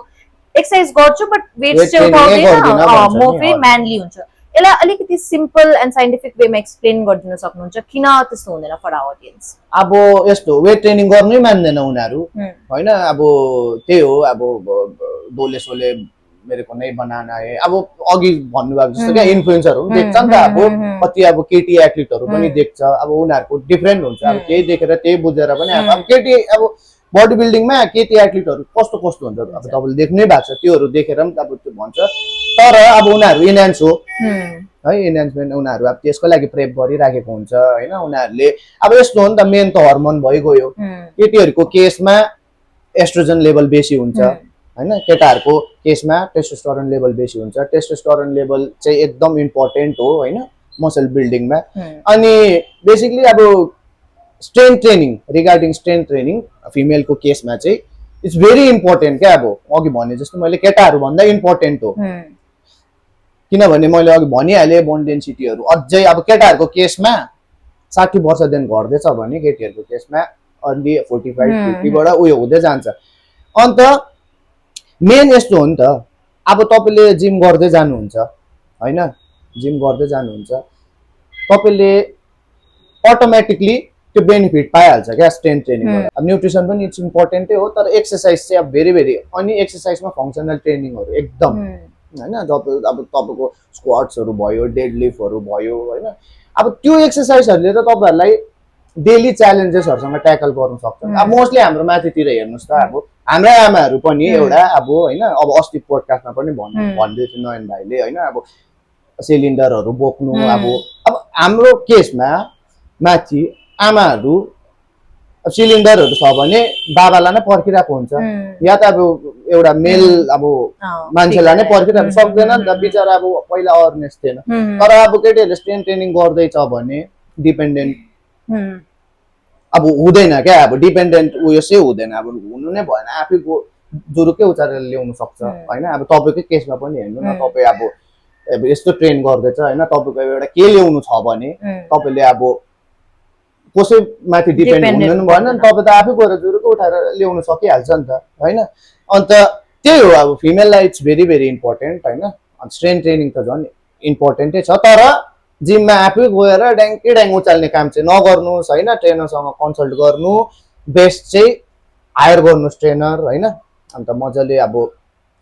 एक्सर्साइज गर्छु बट वेट चाहिँ उठाउँदैन म फेरि म्यानली हुन्छ यसलाई अलिकति सिम्पल एन्ड साइन्टिफिक वेमा एक्सप्लेन गरिदिन सक्नुहुन्छ किन त्यस्तो हुँदैन फर आवर अडियन्स अब यस्तो वेट ट्रेनिङ गर्नै मान्दैन उनीहरू होइन अब त्यही हो अब डोले सोले मेरो को नै बनाना है अब अघि भन्नुभएको जस्तो क्या इन्फ्लुएन्सरहरू पनि देख्छ नि त अब कति अब केटी एथलिटहरू पनि देख्छ अब उनीहरूको डिफ्रेन्ट हुन्छ अब त्यही देखेर त्यही बुझेर पनि अब केटी अब बडी बिल्डिङमा केटी एथलिटहरू कस्तो कस्तो हुन्छ अब तपाईँले देख्नै भएको छ त्योहरू देखेर पनि अब त्यो भन्छ तर अब उनीहरू इन्हान्स हो है इन्हान्समेन्ट उनीहरू अब त्यसको लागि प्रेप गरिराखेको हुन्छ होइन उनीहरूले अब यस्तो हो नि त मेन त हर्मोन भइगयो केटीहरूको केसमा एस्ट्रोजन लेभल बेसी हुन्छ होइन केटाहरूको केसमा टेस्टोस्टेरोन लेभल बेसी हुन्छ टेस्टोस्टेरोन लेभल चाहिँ एकदम इम्पोर्टेन्ट हो होइन मसल बिल्डिङमा अनि बेसिकली अब strength training regarding strength training फिमेलको केसमा चाहिँ इट्स भेरी इम्पोर्टेन्ट क्या अब अघि भने जस्तो मैले केटाहरू भन्दा इम्पोर्टेन्ट हो किनभने मैले अघि भनिहालेँ बोन डेन्सिटीहरू अझै अब केटाहरूको केसमा 60 वर्षदेखि घट्दैछ भने केटीहरूको केसमा अर्ली 45-50 बाट उयो हुँदै जान्छ। अन्त मेन यस्तो हो नि त, अब तपाईँले जिम गर्दै जानुहुन्छ होइन, जिम गर्दै जानुहुन्छ तपाईँले अटोमेटिकली त्यो बेनिफिट पाइहाल्छ क्या स्ट्रेन्थ ट्रेनिङबाट। अब न्युट्रिसन पनि इट्स इम्पोर्टेन्टै हो, तर एक्सर्साइज चाहिँ अब भेरी भेरी, अनि एक्सर्साइजमा फङ्सनल ट्रेनिङहरू एकदम होइन, जब अब तपाईँको स्क्वाट्सहरू भयो, डेडलिफ्टहरू भयो होइन, अब त्यो एक्सर्साइजहरूले त तपाईँहरूलाई डेली च्यालेन्जेसहरूसँग ट्याकल गर्नु सक्छ। अब मोस्टली हाम्रो माथितिर हेर्नुहोस् त, अब हाम्रै आमाहरू पनि एउटा अब होइन, अब अस्ति पोडकास्टमा पनि भन्दै थियो नयन भाइले होइन, अब सिलिन्डरहरू बोक्नु, अब हाम्रो केसमा माथि आमाहरू सिलिन्डरहरू छ भने बाबालाई नै पर्खिरहेको हुन्छ, या त अब एउटा मेल अब मान्छेलाई नै पर्खिरहेको सक्दैन नि त बिचरा, अब पहिला अवेरनेस थिएन। तर अब केटीहरूले स्ट्रेन्थ ट्रेनिङ गर्दैछ भने डिपेन्डेन्ट अब हुँदैन क्या, अब डिपेन्डेन्ट उयोसै हुँदैन, अब हुनु नै भएन, आफैको जुरुकै उचारेर ल्याउनु सक्छ होइन। अब तपाईँकै केसमा पनि हेर्नु न, तपाईँ अब यस्तो ट्रेन गर्दैछ होइन, तपाईँको एउटा के ल्याउनु छ भने तपाईँले अब कसै माथि डिपेन्ड हुनु भएन नि, तपाईँ त आफै गएर जुरुकै उठाएर ल्याउनु सकिहाल्छ नि त होइन। अन्त त्यही हो, अब फिमेललाई इट्स भेरी भेरी इम्पोर्टेन्ट होइन, स्ट्रेन्थ ट्रेनिङ त झन् इम्पोर्टेन्टै छ, तर जिममा आफै गएर ड्याङ्की ड्याङ उचाल्ने काम चाहिँ नगर्नुहोस् होइन, ट्रेनरसँग कन्सल्ट गर्नु, बेस्ट चाहिँ हायर गर्नुहोस् ट्रेनर होइन, अन्त मजाले अब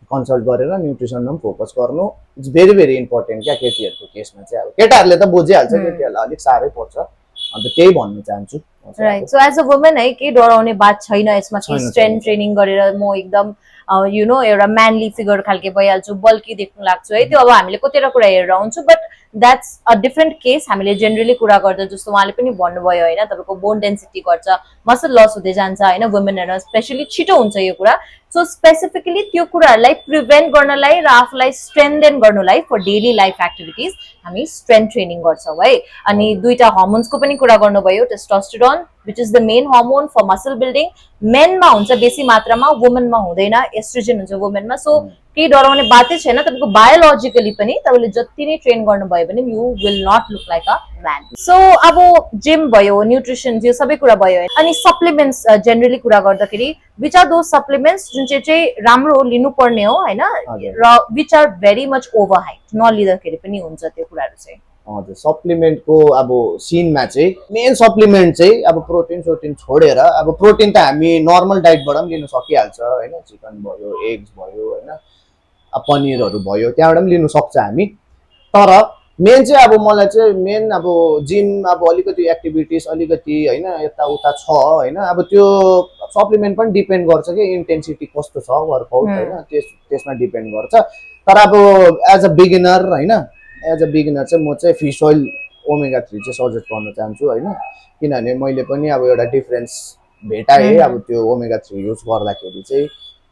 कन्सल्ट गरेर न्युट्रिसनमा पनि फोकस गर्नु, इट्स भेरी भेरी इम्पोर्टेन्ट क्या केटीहरूको केसमा चाहिँ। अब केटाहरूले त बुझिहाल्छ, केटीहरूलाई अलिक साह्रै पर्छ, अन्त त्यही भन्न चाहन्छु। Right, so as a women है केही डराउने बात छैन यसमा कि स्ट्रेन्थ ट्रेनिङ गरेर म एकदम यु नो एउटा म्यानली फिगर खालके भइहाल्छु, बल्की देख्नु लाग्छु है, त्यो अब हामीले कतिवटा कुरा हेरेर हुन्छु, but that's a different case. हामीले जेनरली कुरा गर्दा जस्तो उहाँले पनि भन्नुभयो होइन, तपाईँको बोन डेन्सिटी घट्छ, मसल लस हुँदै जान्छ होइन, वुमेनहरू स्पेसली छिटो हुन्छ यो कुरा। सो स्पेसिफिकली त्यो कुराहरूलाई प्रिभेन्ट गर्नलाई र आफूलाई स्ट्रेन्थेन गर्नलाई फर डेली लाइफ एक्टिभिटिज हामी स्ट्रेन्थ ट्रेनिङ गर्छौँ है। अनि दुईटा हर्मोन्सको पनि कुरा गर्नुभयो, testosterone which is the main hormone for muscle building, मेनमा हुन्छ बेसी मात्रामा, वुमेनमा हुँदैन, एस्ट्रोजन हुन्छ वुमेनमा। सो केही डराउने बातै छैन, तपाईँको बायोलोजिकली पनि तपाईँले जति नै ट्रेन गर्नुभयो भने you will not look like a man. So अब जिम भयो, न्युट्रिसन यो सबै कुरा भयो, अनि सप्लिमेन्ट्स जेनरली कुरा गर्दाखेरि विच आर दोज सप्लिमेन्ट्स जुन चाहिँ राम्रो लिनुपर्ने हो होइन, र which are very much over height, नलिँदाखेरि पनि हुन्छ त्यो कुराहरू चाहिँ। हजुर, सप्लिमेन्टको अब सिनमा चाहिँ मेन सप्लिमेन्ट चाहिँ अब प्रोटिन सोटिन छोडेर, अब प्रोटिन त हामी नर्मल डाइटबाट पनि लिन सकिहाल्छ होइन, चिकन भयो, एग्स भयो होइन, अब पनिरहरू भयो, त्यहाँबाट पनि लिनु सक्छ हामी। तर मेन चाहिँ अब मलाई चाहिँ मेन अब जिम अब अलिकति एक्टिभिटिज अलिकति होइन यताउता छ होइन, अब त्यो सप्लिमेन्ट पनि डिपेन्ड गर्छ कि इन्टेन्सिटी कस्तो छ वर्कआउट होइन, त्यसमा डिपेन्ड गर्छ। तर अब एज अ बिगिनर होइन, एज अ बिगिनर चाहिँ म चाहिँ फिस ओइल ओमेगा 3 चाहिँ सजेस्ट गर्न चाहन्छु होइन, किनभने मैले पनि अब एउटा डिफरेन्स भेटाएँ अब त्यो ओमेगा 3 युज गर्दाखेरि चाहिँ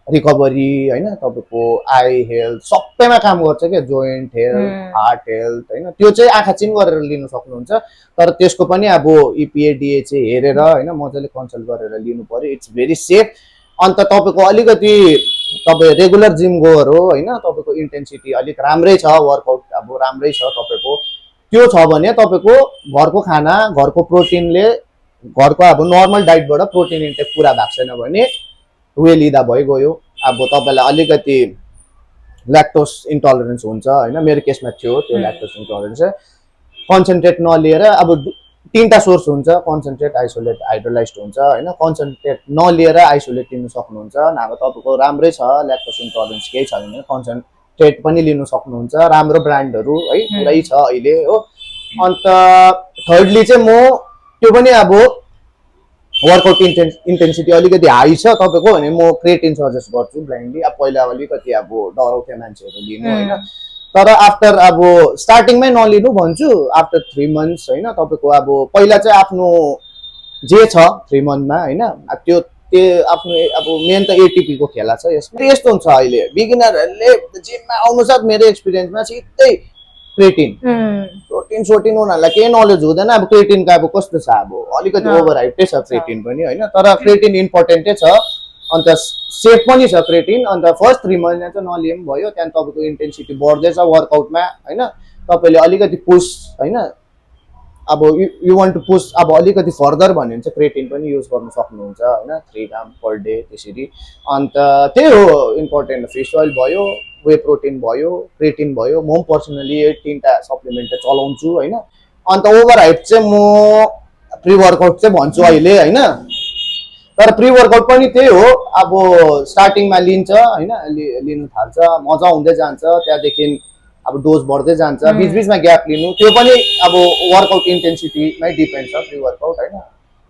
रिकभरी होइन, तपाईँको आई हेल्थ सबैमा काम गर्छ क्या, जोइन्ट हेल्थ, हार्ट हेल्थ होइन, त्यो चाहिँ आँखा चिम गरेर लिन सक्नुहुन्छ। तर त्यसको पनि अब इपिए डिएचए हेरेर होइन मजाले कन्सल्ट गरेर लिनु पर्यो, इट्स भेरी सेफ। अन्त तपाईँको अलिकति तपाईँ रेगुलर जिम गोएर हो होइन, तपाईँको इन्टेन्सिटी अलिक राम्रै छ, वर्कआउट अब राम्रै छ तपाईँको, त्यो छ भने तपाईँको घरको खाना, घरको प्रोटिनले, घरको अब नर्मल डाइटबाट प्रोटिन इन्टेक पुरा भएको छैन भने लिँदा भइगयो। अब तपाईँलाई अलिकति ल्याक्टोस इन्टलरेन्स हुन्छ होइन, मेरो केसमा थियो त्यो ल्याक्टोस इन्टलरेन्स, कन्सन्ट्रेट नलिएर अब 3टा सोर्स हुन्छ, कन्सन्ट्रेट, आइसोलेट, हाइड्रोलाइज्ड हुन्छ होइन, कन्सन्ट्रेट नलिएर आइसोलेट लिनु सक्नुहुन्छ, नभए तपाईँको राम्रै छ ल्याक्टोस इन्टलरेन्स केही छ भने कन्सन्ट्रेट पनि लिनु सक्नुहुन्छ, राम्रो ब्रान्डहरू है पुरै छ अहिले हो। अन्त थर्डली चाहिँ म त्यो पनि अब वर्कआउट इन्टेन्सिटी अलिकति हाई छ तपाईँको भने म क्रिएटिन सजेस्ट गर्छु ब्लाइन्डली। अब पहिला अलिकति अब डराउँथ्यो मान्छेहरू लिनु होइन, तर आफ्टर अब स्टार्टिङमै नलिनु भन्छु, आफ्टर 3 मन्थ्स होइन, तपाईँको अब पहिला चाहिँ आफ्नो जे छ 3 मन्थमा होइन, त्यो आफ्नो अब मेन त एटिपीको खेला छ यसमा। यस्तो हुन्छ अहिले बिगिनरहरूले जिममा आउनु साथ मेरो एक्सपिरियन्समा सिधै क्रिएटिन प्रोटिन सोटिन उनीहरूलाई केही नलेज हुँदैन, अब क्रिएटिनको अब कस्तो छ, अब अलिकति ओभर हाइटै छ क्रिएटिन पनि होइन, तर क्रिएटिन इम्पोर्टेन्टै छ, अन्त सेफ पनि छ क्रिएटिन। अन्त फर्स्ट 3 महिना चाहिँ नलिए पनि भयो, त्यहाँदेखि तपाईँको इन्टेन्सिटी बढ्दैछ वर्कआउटमा होइन, तपाईँले अलिकति पुस होइन अब यु वान्ट टु पुस अब अलिकति फर्दर भन्यो भने चाहिँ क्रिएटिन पनि युज गर्न सक्नुहुन्छ होइन 3 ग्राम पर डे त्यसरी अन्त त्यही हो इम्पोर्टेन्ट फिस ओइल भयो वे प्रोटिन भयो क्रिएटिन भयो म पर्सनली यो 3टा सप्लिमेन्ट चाहिँ चलाउँछु होइन अन्त ओभर हाइट चाहिँ म प्रि वर्कआउट चाहिँ भन्छु अहिले होइन तर प्रि वर्कआउट पनि त्यही हो अब स्टार्टिङमा लिन्छ होइन लिनु थाल्छ मजा हुँदै जान्छ त्यहाँदेखि अब डोज बढ्दै जान्छ बिचबिचमा ग्याप लिनु त्यो पनि अब वर्कआउट इन्टेन्सिटीमै डिपेन्ड छ प्रि वर्कआउट होइन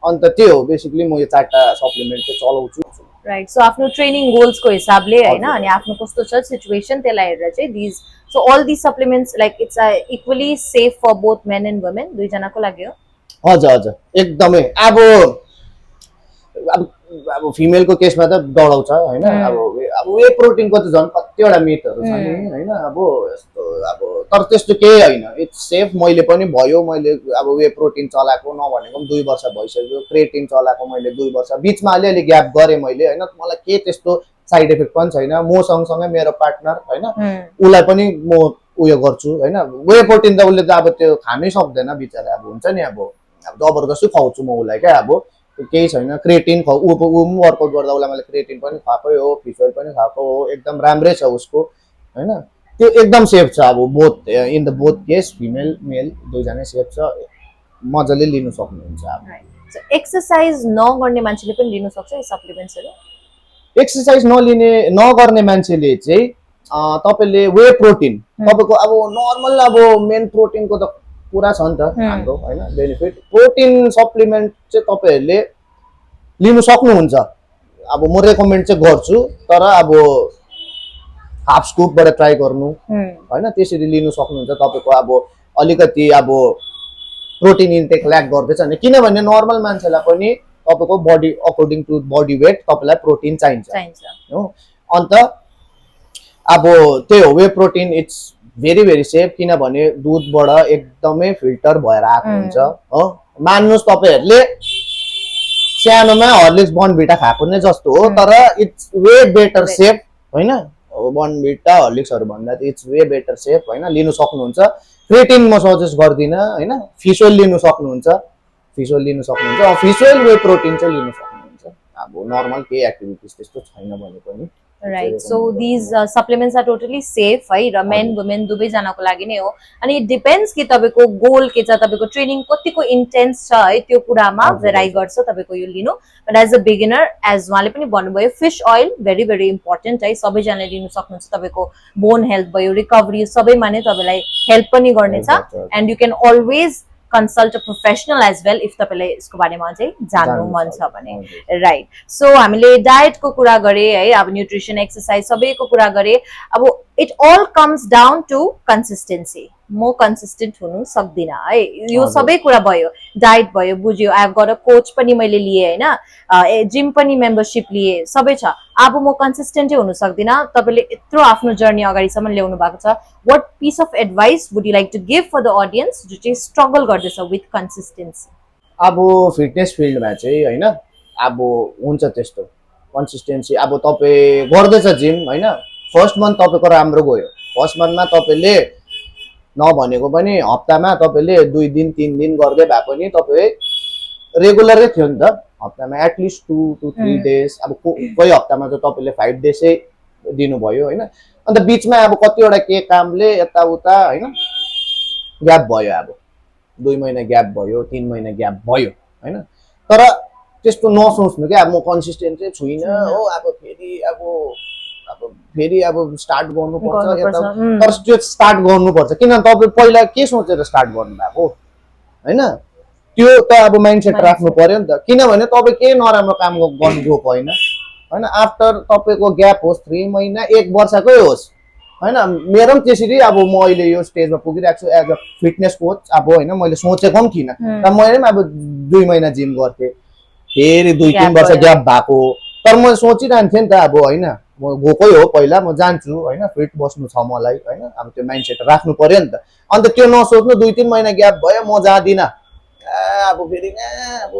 अन्त त्यो हो बेसिकली म यो 4टा सप्लिमेन्ट चाहिँ चलाउँछु राइट सो आफ्नो ट्रेनिङ गोल्सको हिसाबले होइन अनि आफ्नो कस्तो छ सिचुएसन त्यसलाई हेरेर चाहिँ these so all these supplements like it's equally safe for both men and women दुईजनाको लागि हो हजुर हजुर एकदमै अब फिमेलको केसमा त डराउँछ होइन अब वे प्रोटिनको त झन् कतिवटा मिथहरू छ नि होइन अब यस्तो अब तर त्यस्तो केही होइन इट्स सेफ मैले पनि भयो मैले अब वे प्रोटिन चलाएको नभनेको पनि 2 वर्ष भइसक्यो क्रिएटिन चलाएको मैले 2 वर्ष बिचमा अलिअलि ग्याप गरेँ मैले होइन मलाई के त्यस्तो साइड इफेक्ट पनि छैन म सँगसँगै मेरो पार्टनर होइन उसलाई पनि म उयो गर्छु होइन वे प्रोटिन त उसले त अब त्यो खानै सक्दैन बिचरा अब हुन्छ नि अब जबरजस्ती खुवाउँछु म उसलाई क्या अब केही छैन क्रिएटिन ऊ पनि वर्कआउट गर्दा उसलाई मैले क्रिएटिन पनि खुवाएकै हो फिस ओइल पनि खुवाएको हो एकदम राम्रै छ उसको होइन त्यो एकदम सेफ छ अब both in the both case female male दुईजनै सेफ छ मजाले लिनु सक्नुहुन्छ अब एक्सर्साइज नगर्ने मान्छेले पनि लिनु सक्छ यो सप्लिमेन्ट्सहरू एक्सर्साइज नगर्ने मान्छेले चाहिँ तपाईँले वे प्रोटिन तपाईँको अब नर्मल अब मेन प्रोटिनको त पुरा छ नि त हाम्रो होइन बेनिफिट प्रोटिन सप्लिमेन्ट चाहिँ तपाईँहरूले लिनु सक्नुहुन्छ अब म रेकमेन्ड चाहिँ गर्छु तर अब हाफ स्कुपबाट ट्राई गर्नु होइन त्यसरी लिनु सक्नुहुन्छ तपाईँको अब अलिकति अब प्रोटिन इन्टेक ल्याक गर्दैछ भने किनभने नर्मल मान्छेलाई पनि तपाईँको body according to body weight तपाईँलाई प्रोटिन चाहिन्छ हो अन्त अब त्यही हो whey protein it's very safe किनभने दुधबाट एकदमै फिल्टर भएर आएको हुन्छ हो मान्नुहोस् तपाईँहरूले सानोमा हर्लिक्स बर्नभिटा खाएको नै जस्तो हो तर इट्स वे बेटर सेफ होइन बर्नभिटा हर्लिक्सहरू भन्दा त इट्स वे बेटर सेफ होइन लिनु सक्नुहुन्छ क्रिएटिन म सजेस्ट गर्दिनँ होइन फिस ओइल लिनु सक्नुहुन्छ फिस ओइल वे प्रोटिन चाहिँ लिनु सक्नुहुन्छ अब नर्मल केही एक्टिभिटिज त्यस्तो छैन भने पनि right so these supplements are totally safe है र मेन वुमेन दुवैजनाको लागि नै हो अनि इट डिपेन्ड्स कि तपाईँको गोल के छ तपाईँको ट्रेनिङ कतिको इन्टेन्स छ है त्यो कुरामा भेराइ गर्छ तपाईँको यो लिनु but as a beginner as उहाँले पनि भन्नुभयो फिस ओइल भेरी इम्पोर्टेन्ट है सबैजनाले लिनु सक्नुहुन्छ तपाईँको बोन हेल्थ भयो रिकभरी सबैमा नै तपाईँलाई हेल्प पनि गर्नेछ and you can always consult a professional as well if तपाईलाई यसको बारेमा चाहिँ जान्नु मन छ भने राइट सो हामीले डायटको कुरा गरे है अब न्यूट्रिसन एक्सरसाइज सबैको कुरा गरे अब it all comes down to consistency म कन्सिस्टेन्ट हुनु सक्दिन है यो सबै कुरा भयो डायट भयो बुझ्यो I have got a coach पनि मैले लिए हैन जिम पनि मेम्बरशिप लिए सबै छ अब म कन्सिस्टेन्टै हुन सक्दिन तपाईले यत्रो आफ्नो जर्नी अगाडिसम्म ल्याउनु भएको छ what piece of advice would you like to give for the audience जो चाहिँ स्ट्रगल गर्दैछ विथ कन्सिस्टेन्सी अब फिटनेस फिल्डमा चाहिँ हैन अब हुन्छ त्यस्तो कन्सिस्टेन्सी अब तपाई गर्दैछ जिम हैन फर्स्ट मन्थ तपाईको राम्रो गयो फर्स्ट मन्थमा तपाईले नभनेको पनि हप्तामा तपाईले 2 दिन 3 दिन गर्दै भए पनि तपाई रेगुलरै थियो नि त हप्तामा एटलिस्ट 2 to 3 डेज अब कोही हप्तामा त तपाईले 5 डेजै दिनुभयो हैन अन्त बीचमा अब कतिवटा के कामले यता उता हैन ग्याप भयो अब 2 महिना ग्याप भयो 3 महिना ग्याप भयो हैन तर त्यस्तो नसोच्नु के अब म कन्सिस्टेन्ट चाहिँ छुइन हो अब फेरि अब स्टार्ट गर्नुपर्छ यता तर त्यो स्टार्ट गर्नुपर्छ किन तपाई पहिला के सोचेर स्टार्ट गर्नु भएको हैन त्यो त अब माइन्डसेट राख्नु पर्यो नि त किनभने तपाई के नराम्रो काम गर्नु गएको हैन हैन आफ्टर तपाईको ग्याप होस् 3 महिना 1 वर्षकै होस् हैन मेरो पनि त्यसरी अब म अहिले यो स्टेजमा पुगिरहेको छु एज अ फिटनेस कोच अब हैन मैले सोचेको पनि थिइन र मैले पनि अब 2 महिना जिम गर्थे फेरि 2-3 वर्ष ग्याप भएको तर म सोचिरहन्थे नि त अब हैन म गएकै हो पहिला म जान्छु हैन फिट बस्नु छ मलाई हैन अब त्यो माइन्डसेट राख्नु पर्यो नि त अन्त त्यो नसोच्नु 2-3 महिना ग्याप भयो म जादिन अब फेरि अब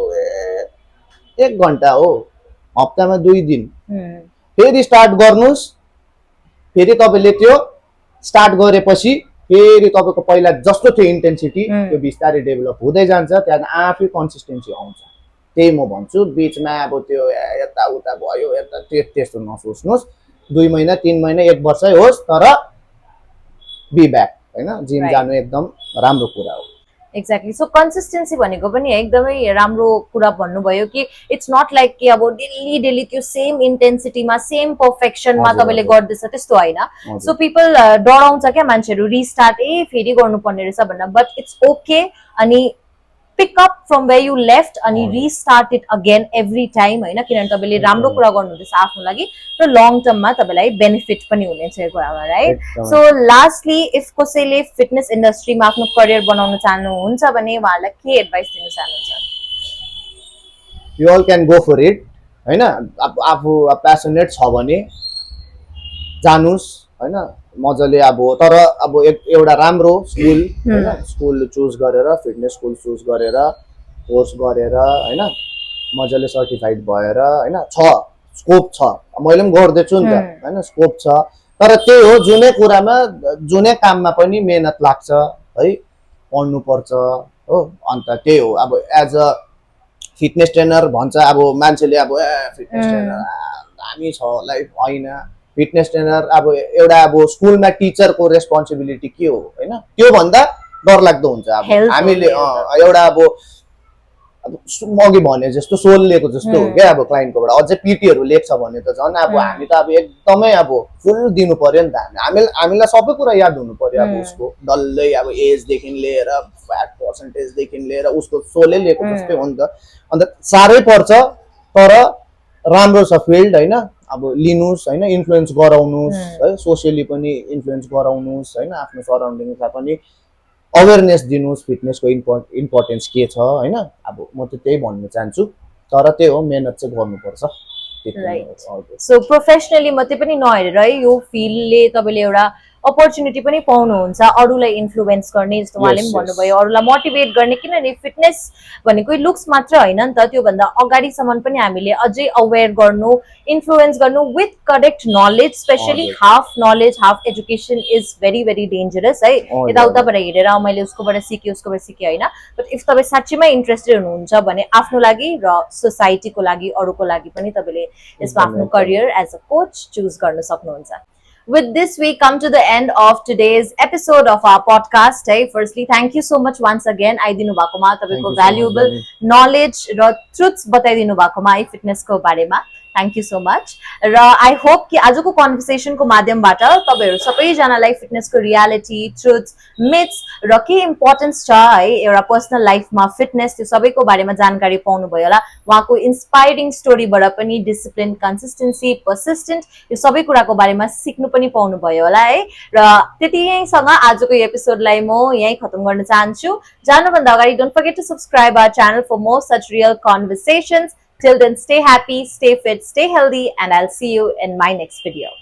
1 घण्टा हो हप्तामा 2 दिन फेरि स्टार्ट गर्नुस् फेरि तपाईले त्यो स्टार्ट गरेपछि फेरि तपाईँको पहिला जस्तो थियो इन्टेन्सिटी त्यो बिस्तारै डेभलप हुँदै जान्छ, त्यहाँदेखि आफै कन्सिस्टेन्सी आउँछ। त्यही म भन्छु, बिचमा अब त्यो यताउता भयो यता त्यस्तो नसोच्नुहोस्। 2 महिना 3 महिना 1 वर्षै होस्, तर बी ब्याक होइन, जिम जानु एकदम राम्रो कुरा हो। एक्ज्याक्टली। सो कन्सिस्टेन्सी भनेको पनि एकदमै राम्रो कुरा भन्नुभयो कि इट्स नट लाइक कि अब डेली डेली त्यो सेम इन्टेन्सिटीमा सेम पर्फेक्सनमा तपाईँले गर्दैछ त्यस्तो होइन। सो पिपल डराउँछ क्या मान्छेहरू रिस्टार्ट फेरि गर्नुपर्ने रहेछ भनेर, बट इट्स ओके। अनि pick up from where you left अनि restart it again every time होइन, किनभने तपाईँले राम्रो कुरा गर्नुहुँदैछ आफ्नो लागि र लङ टर्ममा तपाईँलाई बेनिफिट पनि हुनेछ यो कुरामा, राइट? सो लास्टली इफ कसैले फिटनेस इन्डस्ट्रीमा आफ्नो करियर बनाउन चाहनुहुन्छ भने उहाँहरूलाई के एडभाइस दिन चाहनुहुन्छ? You all can go for it होइन। आफू प्यासनेट छ भने जानुस् होइन, मजाले। अब तर अब एउटा राम्रो स्कुल होइन, स्कुल चुज गरेर, फिटनेस स्कुल चुज गरेर, कोर्स गरेर होइन, मजाले सर्टिफाइड भएर होइन, छ स्कोप छ। मैले पनि गर्दैछु नि त होइन, स्कोप छ। तर त्यही हो, जुनै कुरामा जुनै काममा पनि मेहनत लाग्छ है, पढ्नुपर्छ हो। अन्त त्यही हो, अब एज अ फिटनेस ट्रेनर भन्छ अब मान्छेले, अब फिटनेस ट्रेनर दामी छ लाइफ होइन। फिटनेस ट्रेनर अब एउटा अब स्कुलमा टिचरको रेस्पोन्सिबिलिटी के हो होइन, त्योभन्दा डरलाग्दो हुन्छ। अब हामीले एउटा अब अघि भने जस्तो सोल लिएको जस्तो हो क्या अब क्लाइन्टकोबाट, अझै पिटीहरू लेख्छ भने त झन् अब हामी त अब एकदमै अब फुल दिनु पर्यो नि त। हामीलाई सबै कुरा याद हुनु पर्यो अब उसको डल्लै, अब एजदेखि लिएर फ्याट पर्सेन्टेजदेखि लिएर उसको सोलै लिएको जस्तै हो नि त। अन्त साह्रै पर्छ, तर राम्रो छ फिल्ड होइन। अब लिनुहोस् होइन, इन्फ्लुएन्स गराउनुहोस् है, सोसियली पनि इन्फ्लुएन्स गराउनुहोस् होइन, आफ्नो सराउन्डिङ्सलाई पनि अवेरनेस दिनुहोस् फिटनेसको इम्पोर्टेन्स के छ होइन। अब म त त्यही भन्न चाहन्छु, तर त्यही हो, मेहनत चाहिँ गर्नुपर्छ। राइट। सो प्रोफेसनली मात्रै पनि नहेरेर है, यो फिल्डले तपाईँले एउटा अपर्च्युनिटी पनि पाउनुहुन्छ अरूलाई इन्फ्लुएन्स गर्ने, जस्तो उहाँले पनि भन्नुभयो, अरूलाई मोटिभेट गर्ने। किनभने फिटनेस भनेको लुक्स मात्र होइन नि त, त्योभन्दा अगाडिसम्म पनि हामीले अझै अवेर गर्नु, इन्फ्लुएन्स गर्नु with correct knowledge. Specially half knowledge half education is very very dangerous है। यताउताबाट हेरेर मैले उसकोबाट सिकेँ उसकोबाट सिकेँ होइन, बट इफ तपाईँ साँच्चीमै इन्ट्रेस्टेड हुनुहुन्छ भने आफ्नो लागि र सोसाइटीको लागि अरूको लागि पनि तपाईँले यसमा आफ्नो career as a coach choose गर्न सक्नुहुन्छ। With this, we come to the end of today's episode of our podcast. Hey, firstly, thank you so much once again. आइदिनु भएकोमा तपाईको valuable knowledge र truths बताइदिनु भएकोमा fitness को बारेमा थ्याङ्क यू सो मच। र आई होप कि आजको कन्भर्सेसनको माध्यमबाट तपाईँहरू सबैजनालाई फिटनेसको रियालिटी, ट्रुथ्स, मिथ्स र के इम्पोर्टेन्स छ है एउटा पर्सनल लाइफमा फिटनेस, त्यो सबैको बारेमा जानकारी पाउनुभयो होला। उहाँको इन्सपायरिङ स्टोरीबाट पनि डिसिप्लिन, कन्सिस्टेन्सी, पर्सिस्टेन्ट, यो सबै कुराको बारेमा सिक्नु पनि पाउनुभयो होला है। र त्यति यहीँसँग आजको एपिसोडलाई म यहीँ खत्म गर्न चाहन्छु। जानुभन्दा अगाडि don't forget to subscribe our channel for more such real conversations. Till then, stay happy, stay fit, stay healthy, and I'll see you in my next video.